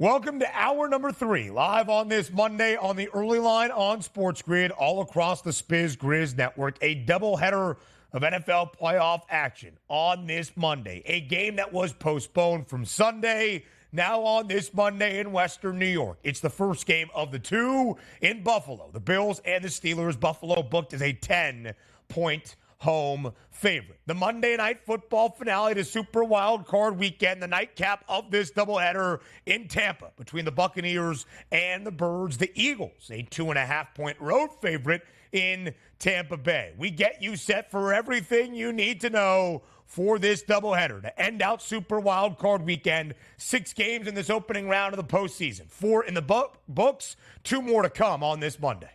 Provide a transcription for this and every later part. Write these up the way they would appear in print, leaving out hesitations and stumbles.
Welcome to hour number 3, live on this Monday on the early line on SportsGrid, all across the SportsGrid network. A doubleheader of NFL playoff action on this Monday. A game that was postponed from Sunday, now on this Monday in Western New York. It's the first game of the two in Buffalo. The Bills and the Steelers. Buffalo booked as a 10-point home favorite. The Monday Night Football finale to Super Wild Card Weekend, the nightcap of this doubleheader in Tampa between the Buccaneers and the Birds. The Eagles, a 2.5-point road favorite in Tampa Bay. We get you set for everything you need to know for this doubleheader to end out Super Wild Card Weekend. 6 games in this opening round of the postseason. 4 in the books, 2 more to come on this Monday.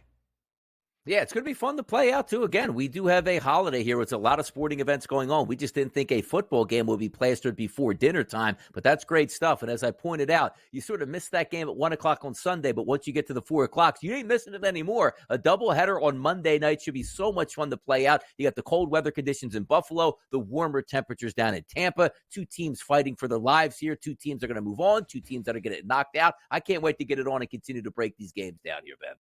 Yeah, it's going to be fun to play out, too. Again, we do have a holiday here. It's a lot of sporting events going on. We just didn't think a football game would be plastered before dinner time, but that's great stuff. And as I pointed out, you sort of missed that game at 1 o'clock on Sunday, but once you get to the 4 o'clocks, you ain't missing it anymore. A doubleheader on Monday night should be so much fun to play out. You got the cold weather conditions in Buffalo, the warmer temperatures down in Tampa, 2 teams fighting for their lives here. 2 teams are going to move on, 2 teams that are going to get knocked out. I can't wait to get it on and continue to break these games down here, Ben.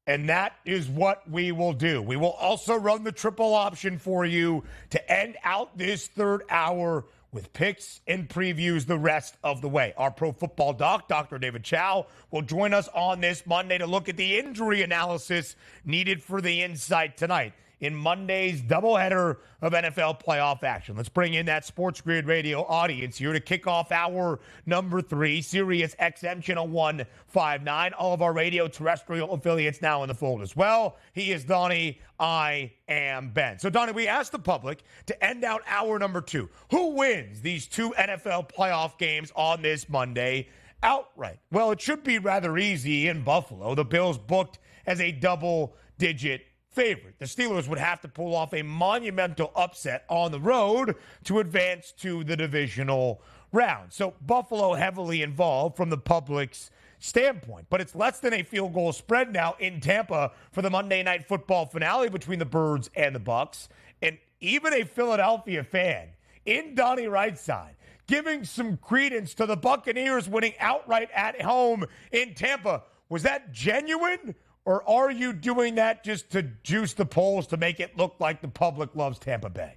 And that is what we will do. We will also run the triple option for you to end out this third hour with picks and previews the rest of the way. Our pro football doc, Dr. David Chao, will join us on this Monday to look at the injury analysis needed for the insight tonight in Monday's doubleheader of NFL playoff action. Let's bring in that SportsGrid radio audience here to kick off hour number 3, Sirius XM Channel 159. All of our radio terrestrial affiliates now in the fold as well. He is Donnie. I am Ben. So, Donnie, we asked the public to end out hour number 2. Who wins these 2 NFL playoff games on this Monday outright? Well, it should be rather easy in Buffalo. The Bills booked as a double-digit favorite. The Steelers would have to pull off a monumental upset on the road to advance to the divisional round. So Buffalo heavily involved from the public's standpoint, but it's less than a field goal spread now in Tampa for the Monday Night Football finale between the Birds and the Bucs. And even a Philadelphia fan in Donnie Wright's side giving some credence to the Buccaneers winning outright at home in Tampa. Was that genuine? Or are you doing that just to juice the polls to make it look like the public loves Tampa Bay?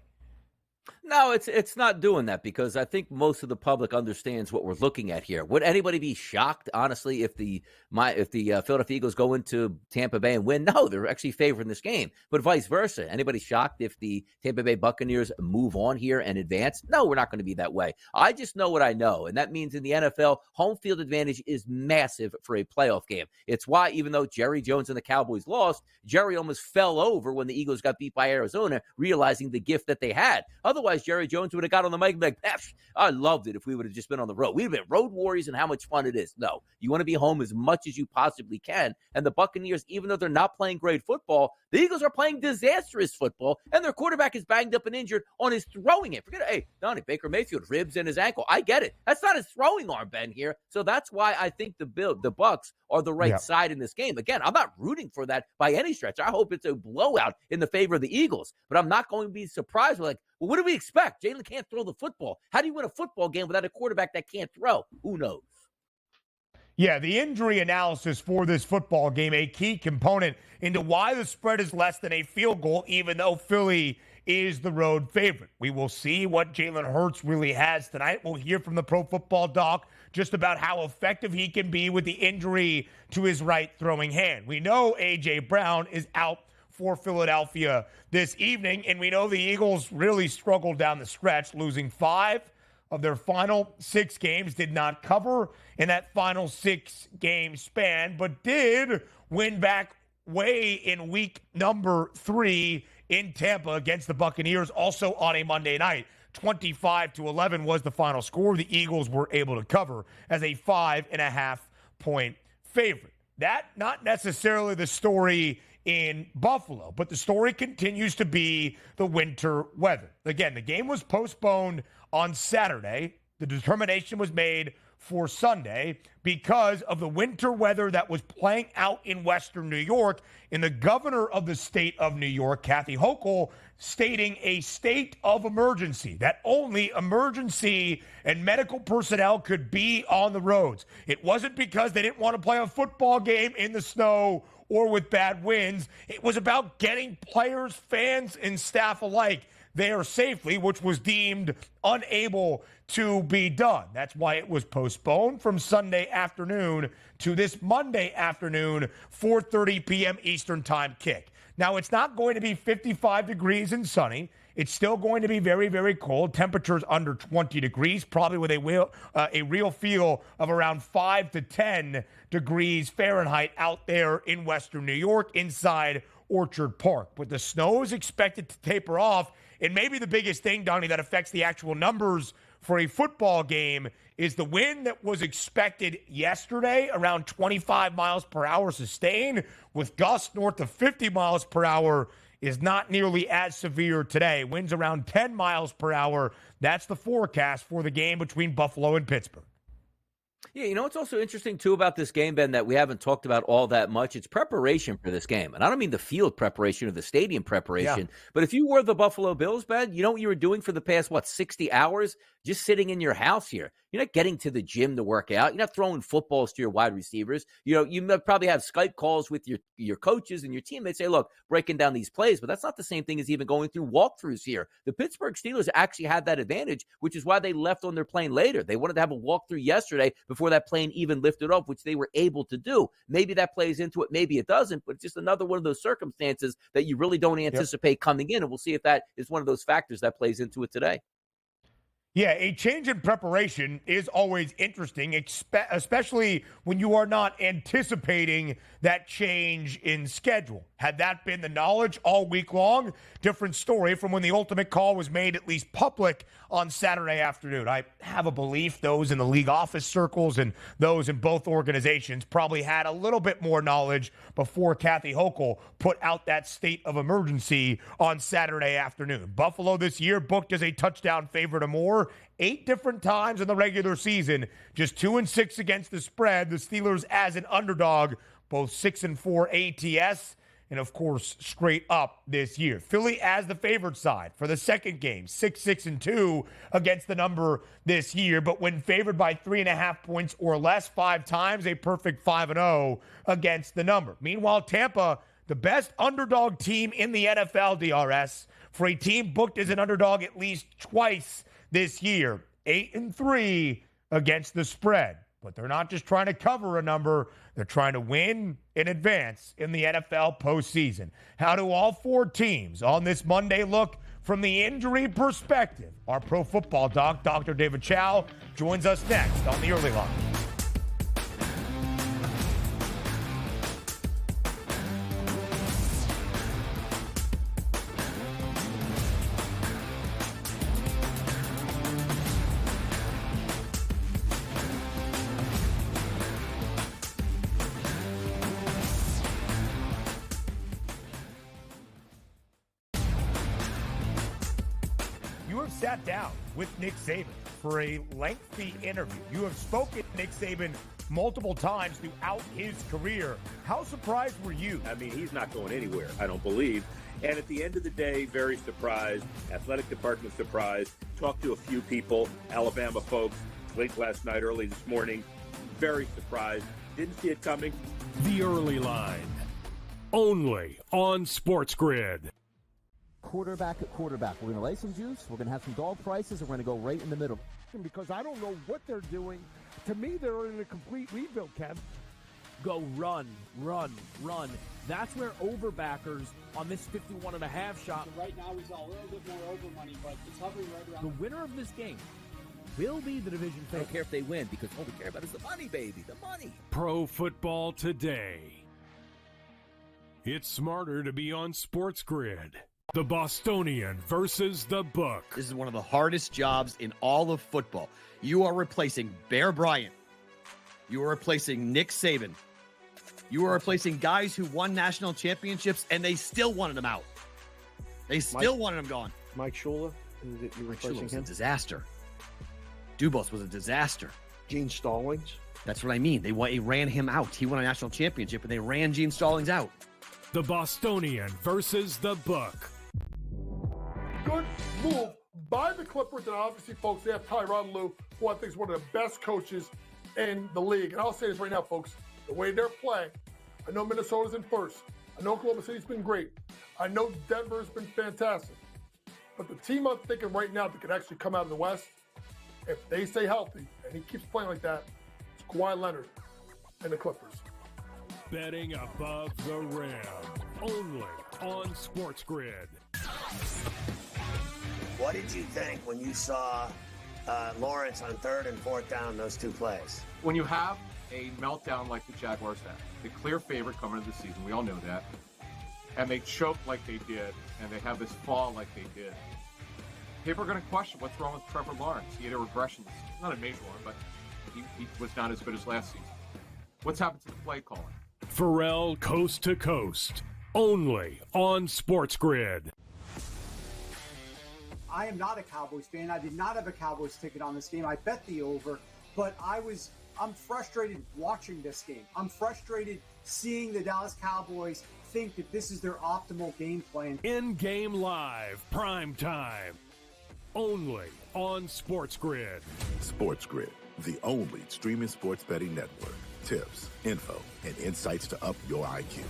No, it's not doing that because I think most of the public understands what we're looking at here. Would anybody be shocked, honestly, if the Philadelphia Eagles go into Tampa Bay and win? No, they're actually favoring this game. But vice versa. Anybody shocked if the Tampa Bay Buccaneers move on here and advance? No, we're not going to be that way. I just know what I know, and that means in the NFL, home field advantage is massive for a playoff game. It's why even though Jerry Jones and the Cowboys lost, Jerry almost fell over when the Eagles got beat by Arizona, realizing the gift that they had. Otherwise, Jerry Jones would have got on the mic and be like, I loved it if we would have just been on the road. We'd have been road warriors and how much fun it is. No, you want to be home as much as you possibly can. And the Buccaneers, even though they're not playing great football, the Eagles are playing disastrous football, and their quarterback is banged up and injured on his throwing it. Forget it. Hey, Donnie, Baker Mayfield, ribs in his ankle. I get it. That's not his throwing arm, Ben, here. So that's why I think the Bucs are the right side in this game. Again, I'm not rooting for that by any stretch. I hope it's a blowout in the favor of the Eagles, but I'm not going to be surprised. We're like, well, what do we expect? Jalen can't throw the football. How do you win a football game without a quarterback that can't throw? Who knows? Yeah, the injury analysis for this football game, a key component into why the spread is less than a field goal, even though Philly is the road favorite. We will see what Jalen Hurts really has tonight. We'll hear from the Pro Football Doc just about how effective he can be with the injury to his right throwing hand. We know A.J. Brown is out for Philadelphia this evening, and we know the Eagles really struggled down the stretch, losing 5 of their final 6 games, did not cover in that final 6-game span, but did win back way in week number 3 in Tampa against the Buccaneers, also on a Monday night. 25-11 was the final score. The Eagles were able to cover as a 5.5-point favorite. That not necessarily the story in Buffalo, but the story continues to be the winter weather. Again, the game was postponed on Saturday. The determination was made for Sunday because of the winter weather that was playing out in Western New York. And the governor of the state of New York, Kathy Hochul, stating a state of emergency, that only emergency and medical personnel could be on the roads. It wasn't because they didn't want to play a football game in the snow or with bad winds. It was about getting players, fans, and staff alike there safely, which was deemed unable to be done. That's why it was postponed from Sunday afternoon to this Monday afternoon, 4:30 p.m. Eastern time kick. Now, it's not going to be 55 degrees and sunny. It's still going to be very, very cold. Temperatures under 20 degrees, probably with a real feel of around 5 to 10 degrees Fahrenheit out there in Western New York inside Orchard Park. But the snow is expected to taper off. And maybe the biggest thing, Donnie, that affects the actual numbers for a football game is the wind that was expected yesterday, around 25 miles per hour sustained, with gusts north of 50 miles per hour, is not nearly as severe today. Winds around 10 miles per hour. That's the forecast for the game between Buffalo and Pittsburgh. Yeah, you know what's also interesting, too, about this game, Ben, that we haven't talked about all that much? It's preparation for this game. And I don't mean the field preparation or the stadium preparation, but if you were the Buffalo Bills, Ben, you know what you were doing for the past, 60 hours? Just sitting in your house here. You're not getting to the gym to work out. You're not throwing footballs to your wide receivers. You know, you probably have Skype calls with your coaches and your teammates. Say, look, breaking down these plays, but that's not the same thing as even going through walkthroughs here. The Pittsburgh Steelers actually had that advantage, which is why they left on their plane later. They wanted to have a walkthrough yesterday before that plane even lifted off, which they were able to do. Maybe that plays into it. Maybe it doesn't, but it's just another one of those circumstances that you really don't anticipate coming in. And we'll see if that is one of those factors that plays into it today. Yeah, a change in preparation is always interesting, especially when you are not anticipating that change in schedule. Had that been the knowledge all week long, different story from when the ultimate call was made, at least public, on Saturday afternoon. I have a belief those in the league office circles and those in both organizations probably had a little bit more knowledge before Kathy Hochul put out that state of emergency on Saturday afternoon. Buffalo this year booked as a touchdown favorite or more 8 different times in the regular season, just 2-6 against the spread. The Steelers as an underdog, both 6-4 ATS, and of course, straight up this year. Philly as the favored side for the second game, 6-2 against the number this year, but when favored by 3.5 points or less 5 times, a perfect 5-0 against the number. Meanwhile, Tampa, the best underdog team in the NFL, DRS, for a team booked as an underdog at least twice this year, 8-3 against the spread. But they're not just trying to cover a number. They're trying to win in advance in the NFL postseason. How do all 4 teams on this Monday look from the injury perspective? Our pro football doc, Dr. David Chao, joins us next on the Early Line. Sat down with Nick Saban for a lengthy interview. You have spoken to Nick Saban multiple times throughout his career. How surprised were you? I mean, he's not going anywhere, I don't believe. And at the end of the day, very surprised. Athletic department surprised. Talked to a few people, Alabama folks, late last night, early this morning. Very surprised. Didn't see it coming. The Early Line. Only on SportsGrid. Quarterback at quarterback. We're going to lay some juice. We're going to have some dog prices. And we're going to go right in the middle. Because I don't know what they're doing. To me, they're in a complete rebuild, Kev. Go run, run, run. That's where overbackers on this 51.5 shot. So right now, he's a little bit more over money, but it's hovering right around. The winner of this game will be the division I favorite. don't care if they win because all we care about is the money, baby, the money. Pro Football Today. It's smarter to be on SportsGrid. The Bostonian versus the Book. This is one of the hardest jobs in all of football. You are replacing Bear Bryant. You are replacing Nick Saban. You are replacing guys who won national championships, and they still wanted him out. They still wanted him gone. Mike Shula, you're Mike Shula replacing was him? a disaster. Dubos was a disaster. Gene Stallings? That's what I mean. They ran him out. He won a national championship, and they ran Gene Stallings out. The Bostonian versus the Book. Good move by the Clippers, and obviously, folks, they have Tyronn Lue, who I think is one of the best coaches in the league. And I'll say this right now, folks, the way they're playing, I know Minnesota's in first. I know Oklahoma City's been great. I know Denver's been fantastic. But the team I'm thinking right now that could actually come out of the West, if they stay healthy, and he keeps playing like that, it's Kawhi Leonard and the Clippers. Betting above the rim, only on SportsGrid. What did you think when you saw Lawrence on 3rd and 4th down, those two plays? When you have a meltdown like the Jaguars have, the clear favorite coming into the season, we all know that, and they choke like they did, and they have this fall like they did, people are going to question what's wrong with Trevor Lawrence. He had a regression, not a major one, but he was not as good as last season. What's happened to the play calling? Pharrell Coast to Coast, only on SportsGrid. I am not a Cowboys fan. I did not have a Cowboys ticket on this game. I bet the over, but I'm frustrated watching this game. I'm frustrated seeing the Dallas Cowboys think that this is their optimal game plan. In-game live, prime time, only on SportsGrid. SportsGrid, the only streaming sports betting network. Tips, info, and insights to up your IQ.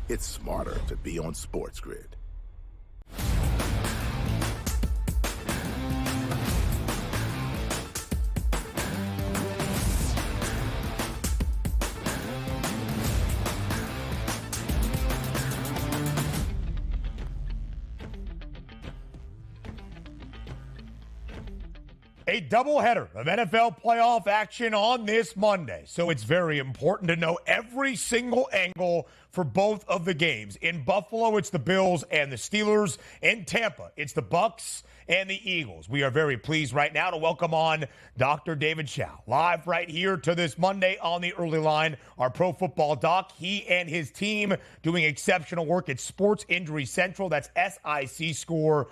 It's smarter to be on SportsGrid. A doubleheader of NFL playoff action on this Monday. So it's very important to know every single angle for both of the games. In Buffalo, it's the Bills and the Steelers. In Tampa, it's the Bucks and the Eagles. We are very pleased right now to welcome on Dr. David Chao, live right here to this Monday on the early line, our pro football doc. He and his team doing exceptional work at Sports Injury Central. That's SICScore.com.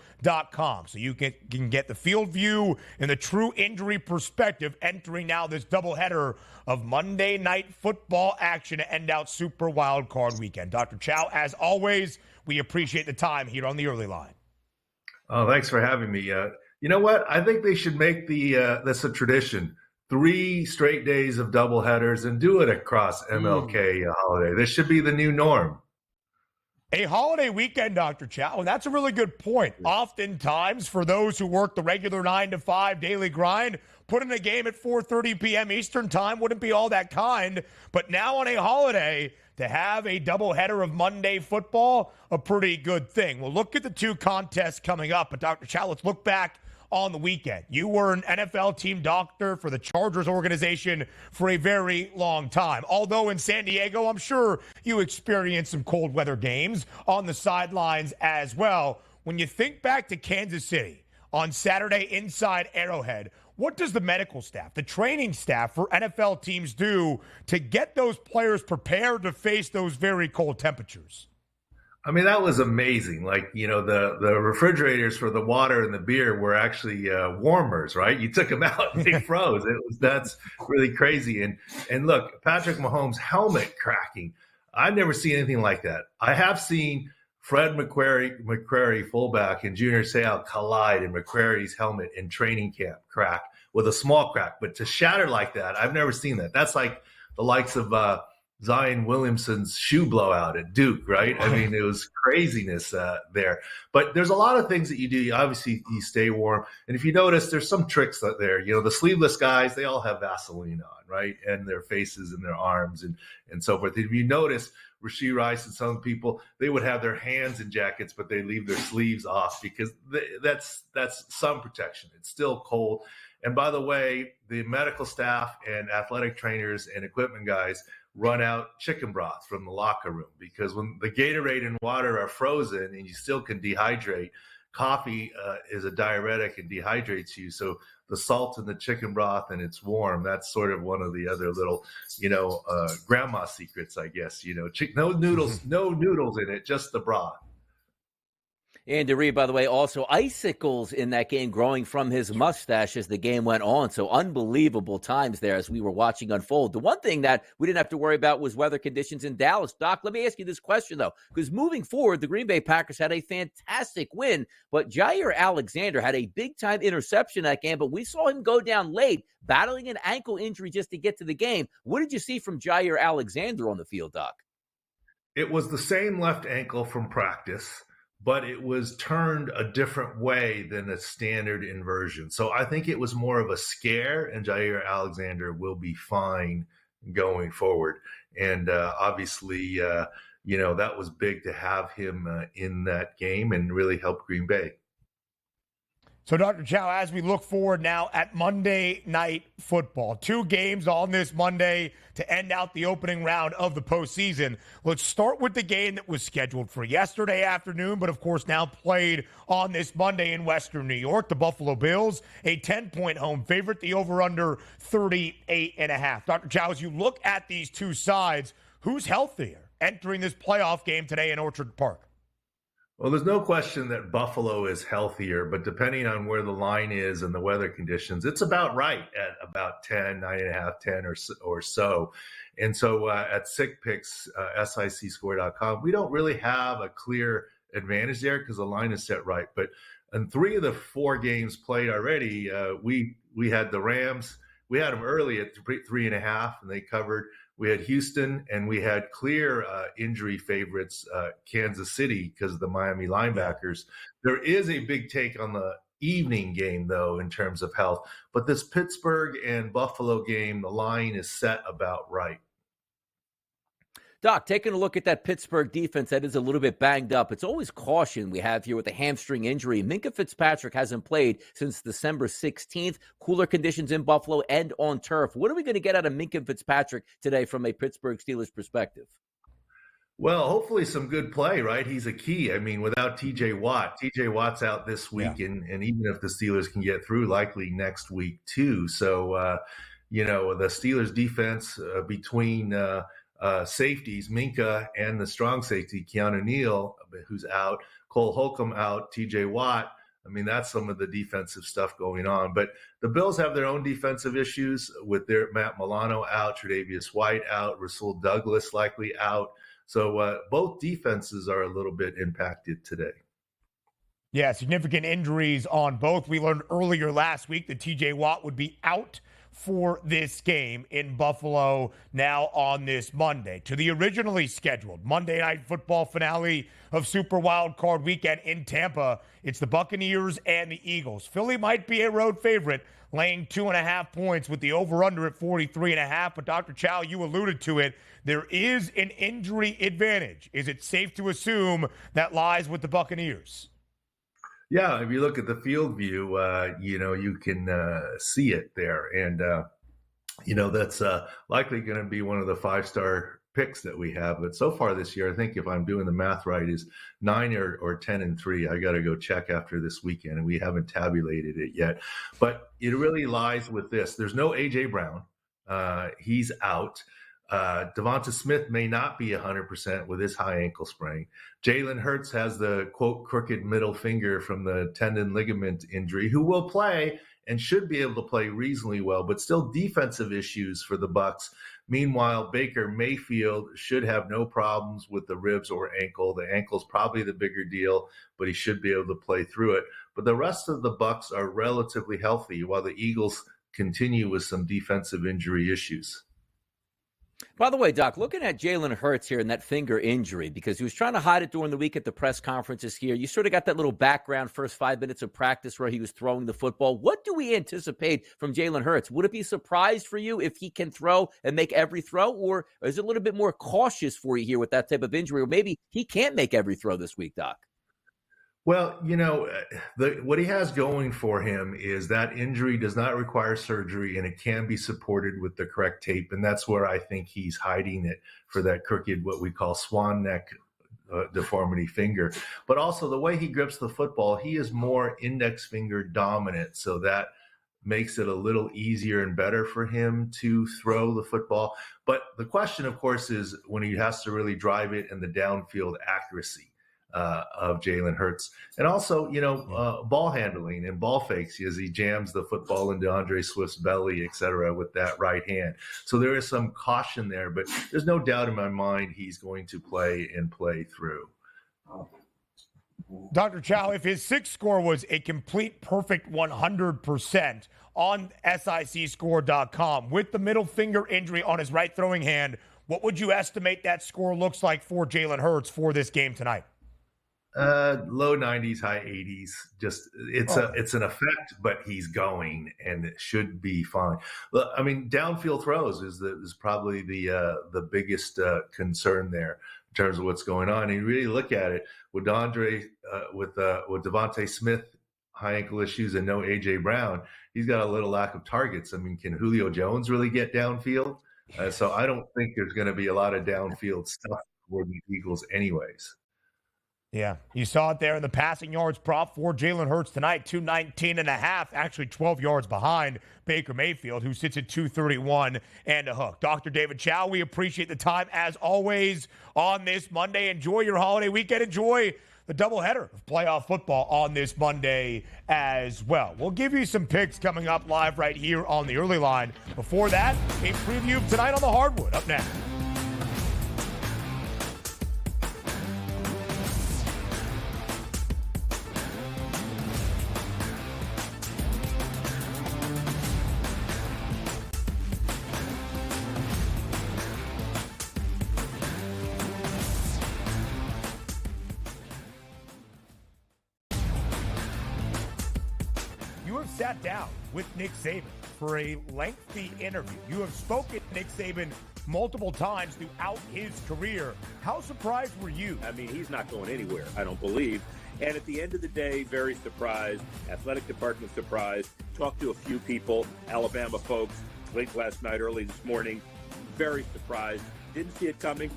So you can get the field view and the true injury perspective entering now this doubleheader of Monday Night Football action to end out Super Wild Card Weekend. Dr. Chao, as always, we appreciate the time here on the early line. Oh, thanks for having me. You know what? I think they should make this a tradition. 3 straight days of doubleheaders and do it across MLK holiday. This should be the new norm. A holiday weekend, Dr. Chao, and that's a really good point. Oftentimes, for those who work the regular 9-to-5 daily grind, putting a game at 4:30 p.m. Eastern time wouldn't be all that kind. But now on a holiday, to have a doubleheader of Monday football, a pretty good thing. We'll look at the 2 contests coming up, but Dr. Chao, let's look back on the weekend. You were an NFL team doctor for the Chargers organization for a very long time. Although in San Diego, I'm sure you experienced some cold weather games on the sidelines as well. When you think back to Kansas City on Saturday inside Arrowhead, what does the medical staff, the training staff for NFL teams do to get those players prepared to face those very cold temperatures? I mean, that was amazing. Like, you know, the refrigerators for the water and the beer were actually warmers, right? You took them out and they froze. That's really crazy. And look, Patrick Mahomes' helmet cracking. I've never seen anything like that. I have seen Fred McQuarrie, fullback, and Junior Seau collide in McQuarrie's helmet in training camp, crack with a small crack. But to shatter like that, I've never seen that. That's like the likes of Zion Williamson's shoe blowout at Duke, right? I mean, it was craziness there. But there's a lot of things that you do. Obviously, you stay warm. And if you notice, there's some tricks out there. You know, the sleeveless guys, they all have Vaseline on, right? And their faces and their arms and so forth. If you notice, Rashee Rice and some people, they would have their hands in jackets, but they leave their sleeves off because that's sun protection. It's still cold. And by the way, the medical staff and athletic trainers and equipment guys run out chicken broth from the locker room because when the Gatorade and water are frozen and you still can dehydrate, coffee is a diuretic and dehydrates you. So the salt in the chicken broth and it's warm. That's sort of one of the other little, grandma secrets, I guess. No noodles in it, just the broth. Andy Reid, by the way, also icicles in that game growing from his mustache as the game went on. So unbelievable times there as we were watching unfold. The one thing that we didn't have to worry about was weather conditions in Dallas. Doc, let me ask you this question, though, because moving forward, the Green Bay Packers had a fantastic win, but Jair Alexander had a big-time interception that game, but we saw him go down late, battling an ankle injury just to get to the game. What did you see from Jair Alexander on the field, Doc? It was the same left ankle from practice, but it was turned a different way than a standard inversion. So I think it was more of a scare, and Jair Alexander will be fine going forward. And obviously, that was big to have him in that game and really help Green Bay. So, Dr. Chao, as we look forward now at Monday Night Football, 2 games on this Monday to end out the opening round of the postseason. Let's start with the game that was scheduled for yesterday afternoon, but of course now played on this Monday in Western New York. The Buffalo Bills, a 10-point home favorite, the over-under 38.5. Dr. Chao, as you look at these two sides, who's healthier entering this playoff game today in Orchard Park? Well, there's no question that Buffalo is healthier, but depending on where the line is and the weather conditions, it's about right at about 10, 9.5, 10 or so. And so at SickPicks, SICScore.com, we don't really have a clear advantage there because the line is set right. But in 3 of the 4 games played already, we had the Rams. We had them early at 3.5, and they covered. We had Houston, and we had clear injury favorites, Kansas City, because of the Miami linebackers. There is a big take on the evening game, though, in terms of health. But this Pittsburgh and Buffalo game, the line is set about right. Doc, taking a look at that Pittsburgh defense that is a little bit banged up, it's always caution we have here with a hamstring injury. Minkah Fitzpatrick hasn't played since December 16th. Cooler conditions in Buffalo and on turf. What are we going to get out of Minkah Fitzpatrick today from a Pittsburgh Steelers perspective? Well, hopefully some good play, right? He's a key. I mean, without TJ Watt's out this week, and even if the Steelers can get through, likely next week too. So, the Steelers defense between safeties, Minkah, and the strong safety, Keanu Neal, who's out, Cole Holcomb out, TJ Watt. I mean, that's some of the defensive stuff going on. But the Bills have their own defensive issues with their Matt Milano out, Tre'Davious White out, Rasul Douglas likely out. So both defenses are a little bit impacted today. Yeah, significant injuries on both. We learned earlier last week that TJ Watt would be out for this game in Buffalo now on this Monday. To the originally scheduled Monday Night Football finale of Super Wild Card Weekend in Tampa, it's the Buccaneers and the Eagles. Philly might be a road favorite, laying 2.5 points with the over-under at 43.5. But Dr. Chao, you alluded to it. There is an injury advantage. Is it safe to assume that lies with the Buccaneers? Yeah, if you look at the field view, you can see it there. And, that's likely going to be one of the 5-star picks that we have. But so far this year, I think if I'm doing the math right, is 9 or 10-3. I got to go check after this weekend, and we haven't tabulated it yet. But it really lies with this. There's no A.J. Brown. He's out. Devonta Smith may not be 100% with his high ankle sprain. Jalen Hurts has the, quote, crooked middle finger from the tendon ligament injury, who will play and should be able to play reasonably well, but still defensive issues for the Bucs. Meanwhile, Baker Mayfield should have no problems with the ribs or ankle. The ankle's probably the bigger deal, but he should be able to play through it. But the rest of the Bucs are relatively healthy, while the Eagles continue with some defensive injury issues. By the way, Doc, looking at Jalen Hurts here and that finger injury, because he was trying to hide it during the week at the press conferences here. You sort of got that little background first 5 minutes of practice where he was throwing the football. What do we anticipate from Jalen Hurts? Would it be a surprise for you if he can throw and make every throw, or is it a little bit more cautious for you here with that type of injury, or maybe he can't make every throw this week, Doc? Well, what he has going for him is that injury does not require surgery, and it can be supported with the correct tape. And that's where I think he's hiding it for that crooked, what we call swan neck deformity finger. But also the way he grips the football, he is more index finger dominant. So that makes it a little easier and better for him to throw the football. But the question, of course, is when he has to really drive it and the downfield accuracy. of Jalen Hurts. And also, ball handling and ball fakes as he jams the football into Andre Swift's belly, et cetera, with that right hand. So there is some caution there, but there's no doubt in my mind he's going to play and play through. Dr. Chao, if his SIC score was a complete perfect 100% on SICscore.com with the middle finger injury on his right throwing hand, what would you estimate that score looks like for Jalen Hurts for this game tonight? Low 90s, high 80s. Just it's an effect, but he's going and it should be fine. Look, I mean, downfield throws is probably the biggest concern there in terms of what's going on. And you really look at it with with Devontae Smith, high ankle issues, and no AJ Brown. He's got a little lack of targets. I mean, can Julio Jones really get downfield? So I don't think there's going to be a lot of downfield stuff for the Eagles, anyways. Yeah, you saw it there in the passing yards prop for Jalen Hurts tonight, 219.5, actually 12 yards behind Baker Mayfield, who sits at 231 and a hook. Dr. David Chao, we appreciate the time as always on this Monday. Enjoy your holiday weekend. Enjoy the doubleheader of playoff football on this Monday as well. We'll give you some picks coming up live right here on the early line. Before that, a preview of tonight on the hardwood up next. Sat down with Nick Saban for a lengthy interview. You have spoken to Nick Saban multiple times throughout his career. How surprised were you? I mean, he's not going anywhere, I don't believe. And at the end of the day, very surprised. Athletic department surprised. Talked to a few people, Alabama folks, late last night, early this morning. Very surprised. Didn't see it coming.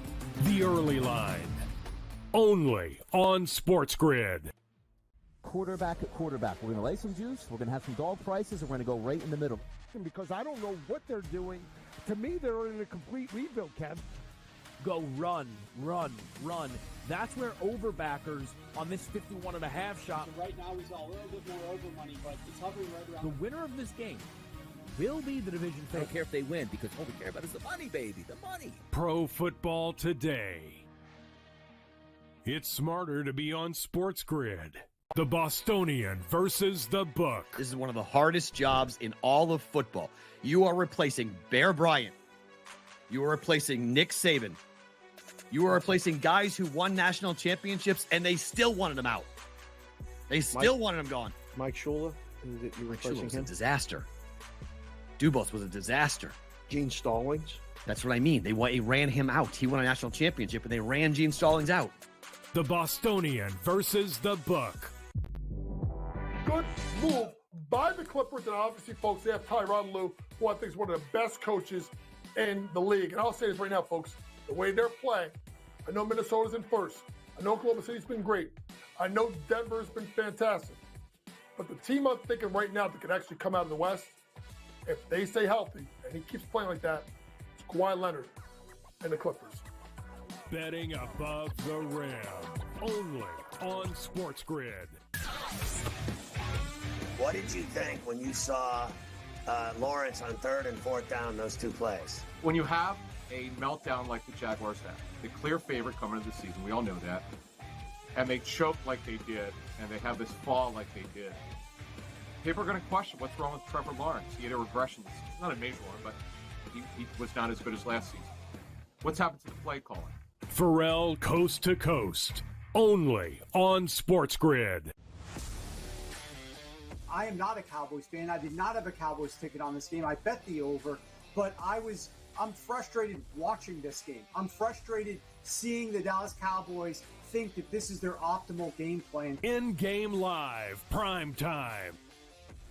The Early Line. Only on SportsGrid. Quarterback at quarterback. We're going to lay some juice. We're going to have some dog prices, and we're going to go right in the middle. Because I don't know what they're doing. To me, they're in a complete rebuild, Kev. Go run, run, run. That's where overbackers on this 51.5 shot. So right now, we saw a little bit more over money, but it's hovering right around. The winner of this game will be the division I don't care if they win because all we care about is the money, baby, the money. Pro Football Today. It's smarter to be on SportsGrid. The Bostonian versus the Book. This is one of the hardest jobs in all of football. You are replacing Bear Bryant. You are replacing Nick Saban. You are replacing guys who won national championships, and they still wanted him out. They still wanted him gone. Mike Shula, Mike Shula was a disaster. Dubos was a disaster. Gene Stallings. That's what I mean. They ran him out. He won a national championship, and they ran Gene Stallings out. The Bostonian versus the Book. Good move by the Clippers, and obviously, folks, they have Tyronn Lue, who I think is one of the best coaches in the league. And I'll say this right now, folks, the way they're playing, I know Minnesota's in first. I know Oklahoma City's been great. I know Denver's been fantastic. But the team I'm thinking right now that could actually come out of the West, if they stay healthy, and he keeps playing like that, it's Kawhi Leonard and the Clippers. Betting above the rim. Only on SportsGrid. What did you think when you saw Lawrence on 3rd and 4th down, those two plays? When you have a meltdown like the Jaguars have, the clear favorite coming into the season, we all know that, and they choke like they did, and they have this fall like they did, people are going to question what's wrong with Trevor Lawrence. He had a regression. It's not a major one, but he was not as good as last season. What's happened to the play calling? Pharrell Coast to Coast. Only on SportsGrid. I am not a Cowboys fan. I did not have a Cowboys ticket on this game. I bet the over, but I'm frustrated watching this game. I'm frustrated seeing the Dallas Cowboys think that this is their optimal game plan. In-game live, prime time.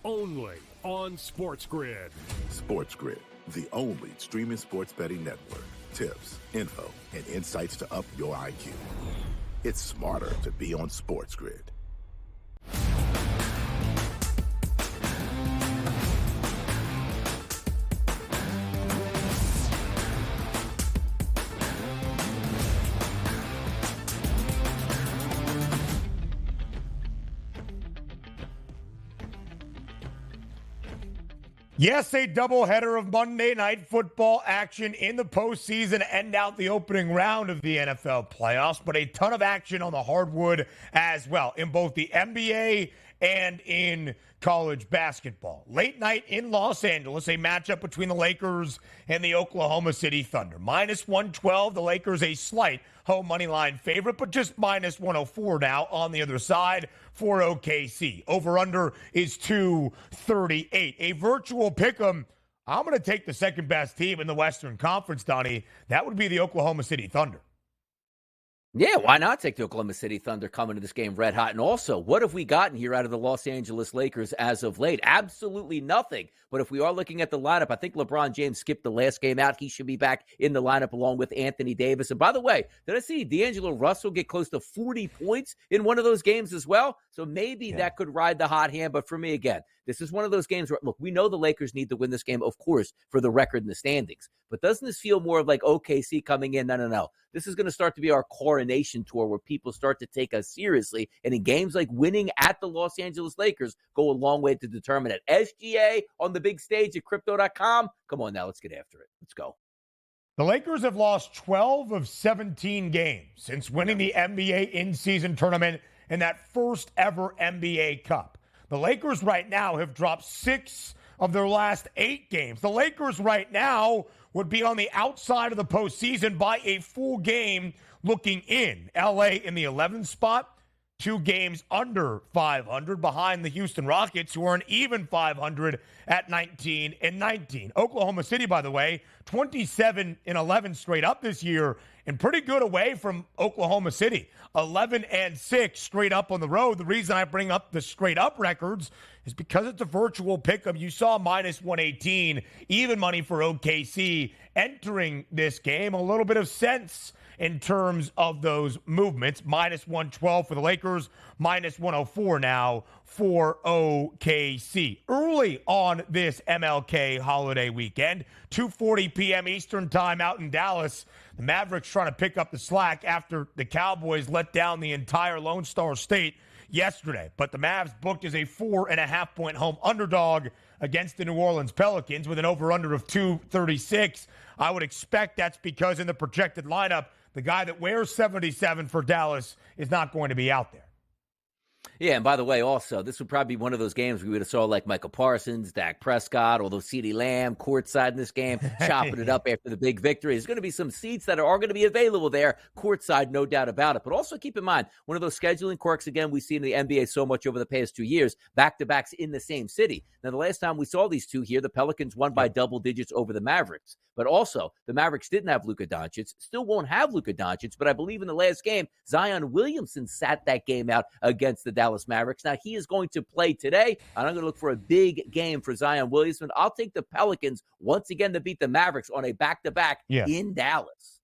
Only on SportsGrid. SportsGrid, the only streaming sports betting network. Tips, info, and insights to up your IQ. It's smarter to be on SportsGrid. Yes, a doubleheader of Monday Night Football action in the postseason to end out the opening round of the NFL playoffs, but a ton of action on the hardwood as well in both the NBA and in college basketball. Late night in Los Angeles, a matchup between the Lakers and the Oklahoma City Thunder. Minus 112, the Lakers a slight home money line favorite, but just minus 104 now on the other side for OKC. Over-under is 238. A virtual pick'em. I'm going to take the second best team in the Western Conference, Donnie. That would be the Oklahoma City Thunder. Yeah, why not take the Oklahoma City Thunder coming to this game red hot? And also, what have we gotten here out of the Los Angeles Lakers as of late? Absolutely nothing. But if we are looking at the lineup, I think LeBron James skipped the last game out. He should be back in the lineup along with Anthony Davis. And by the way, did I see D'Angelo Russell get close to 40 points in one of those games as well? So maybe that could ride the hot hand. But for me, again, this is one of those games where, look, we know the Lakers need to win this game, of course, for the record in the standings. But doesn't this feel more of like OKC coming in? No. This is going to start to be our coronation tour where people start to take us seriously. And in games like winning at the Los Angeles Lakers go a long way to determine it. SGA on the big stage at Crypto.com. Come on now, let's get after it. Let's go. The Lakers have lost 12 of 17 games since winning the NBA in-season tournament and that first ever NBA Cup. The Lakers right now have dropped 6 of their last 8 games. The Lakers right now would be on the outside of the postseason by a full game looking in. LA in the 11th spot, 2 games under 500 behind the Houston Rockets, who are an even 500 at 19-19. Oklahoma City, by the way, 27-11 straight up this year, and pretty good away from Oklahoma City. 11-6 straight up on the road. The reason I bring up the straight up records is because it's a virtual pick'em. You saw minus 118, even money for OKC entering this game. A little bit of sense in terms of those movements. Minus 112 for the Lakers, minus 104 now for OKC. Early on this MLK holiday weekend, 2:40 p.m. Eastern time out in Dallas, the Mavericks trying to pick up the slack after the Cowboys let down the entire Lone Star State yesterday. But the Mavs booked as a 4.5-point home underdog against the New Orleans Pelicans with an over-under of 236. I would expect that's because in the projected lineup, the guy that wears 77 for Dallas is not going to be out there. Yeah, and by the way, also, this would probably be one of those games we would have saw like Michael Parsons, Dak Prescott, although CeeDee Lamb courtside in this game, chopping it up after the big victory. There's going to be some seats that are going to be available there courtside, no doubt about it. But also keep in mind, one of those scheduling quirks, again, we've seen in the NBA so much over the past 2 years, back-to-backs in the same city. Now, the last time we saw these two here, the Pelicans won by double digits over the Mavericks. But also, the Mavericks didn't have Luka Doncic, still won't have Luka Doncic, but I believe in the last game, Zion Williamson sat that game out against the Dallas Mavericks. Now, he is going to play today, and I'm going to look for a big game for Zion Williamson. I'll take the Pelicans once again to beat the Mavericks on a back-to-back in Dallas.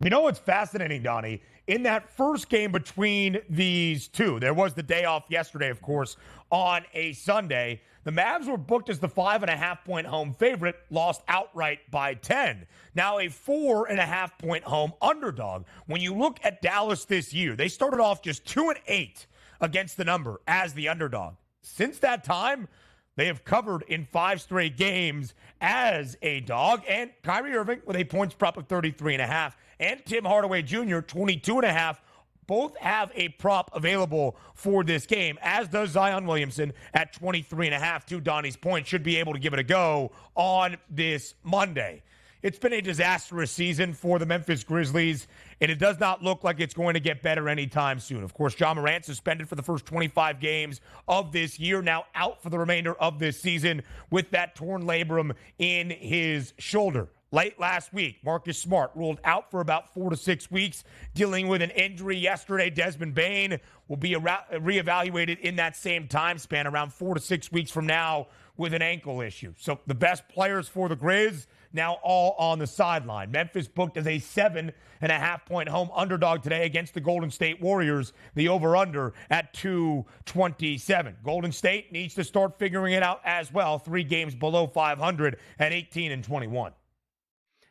You know what's fascinating, Donnie? In that first game between these two, there was the day off yesterday, of course, on a Sunday. The Mavs were booked as the 5.5-point home favorite, lost outright by 10. Now a 4.5-point home underdog. When you look at Dallas this year, they started off just 2-8 against the number as the underdog. Since that time, they have covered in 5 straight games as a dog. And Kyrie Irving with a points prop of 33.5 and Tim Hardaway Jr. 22.5. Both have a prop available for this game, as does Zion Williamson at 23.5. To Donnie's point, should be able to give it a go on this Monday. It's been a disastrous season for the Memphis Grizzlies, and it does not look like it's going to get better anytime soon. Of course, Ja Morant suspended for the first 25 games of this year, now out for the remainder of this season with that torn labrum in his shoulder. Late last week, Marcus Smart ruled out for about 4 to 6 weeks, dealing with an injury yesterday. Desmond Bane will be reevaluated in that same time span, around 4 to 6 weeks from now, with an ankle issue. So the best players for the Grizz now all on the sideline. Memphis booked as a 7.5-point home underdog today against the Golden State Warriors. The over-under at 227. Golden State needs to start figuring it out as well. 3 games below 500 at 18-21.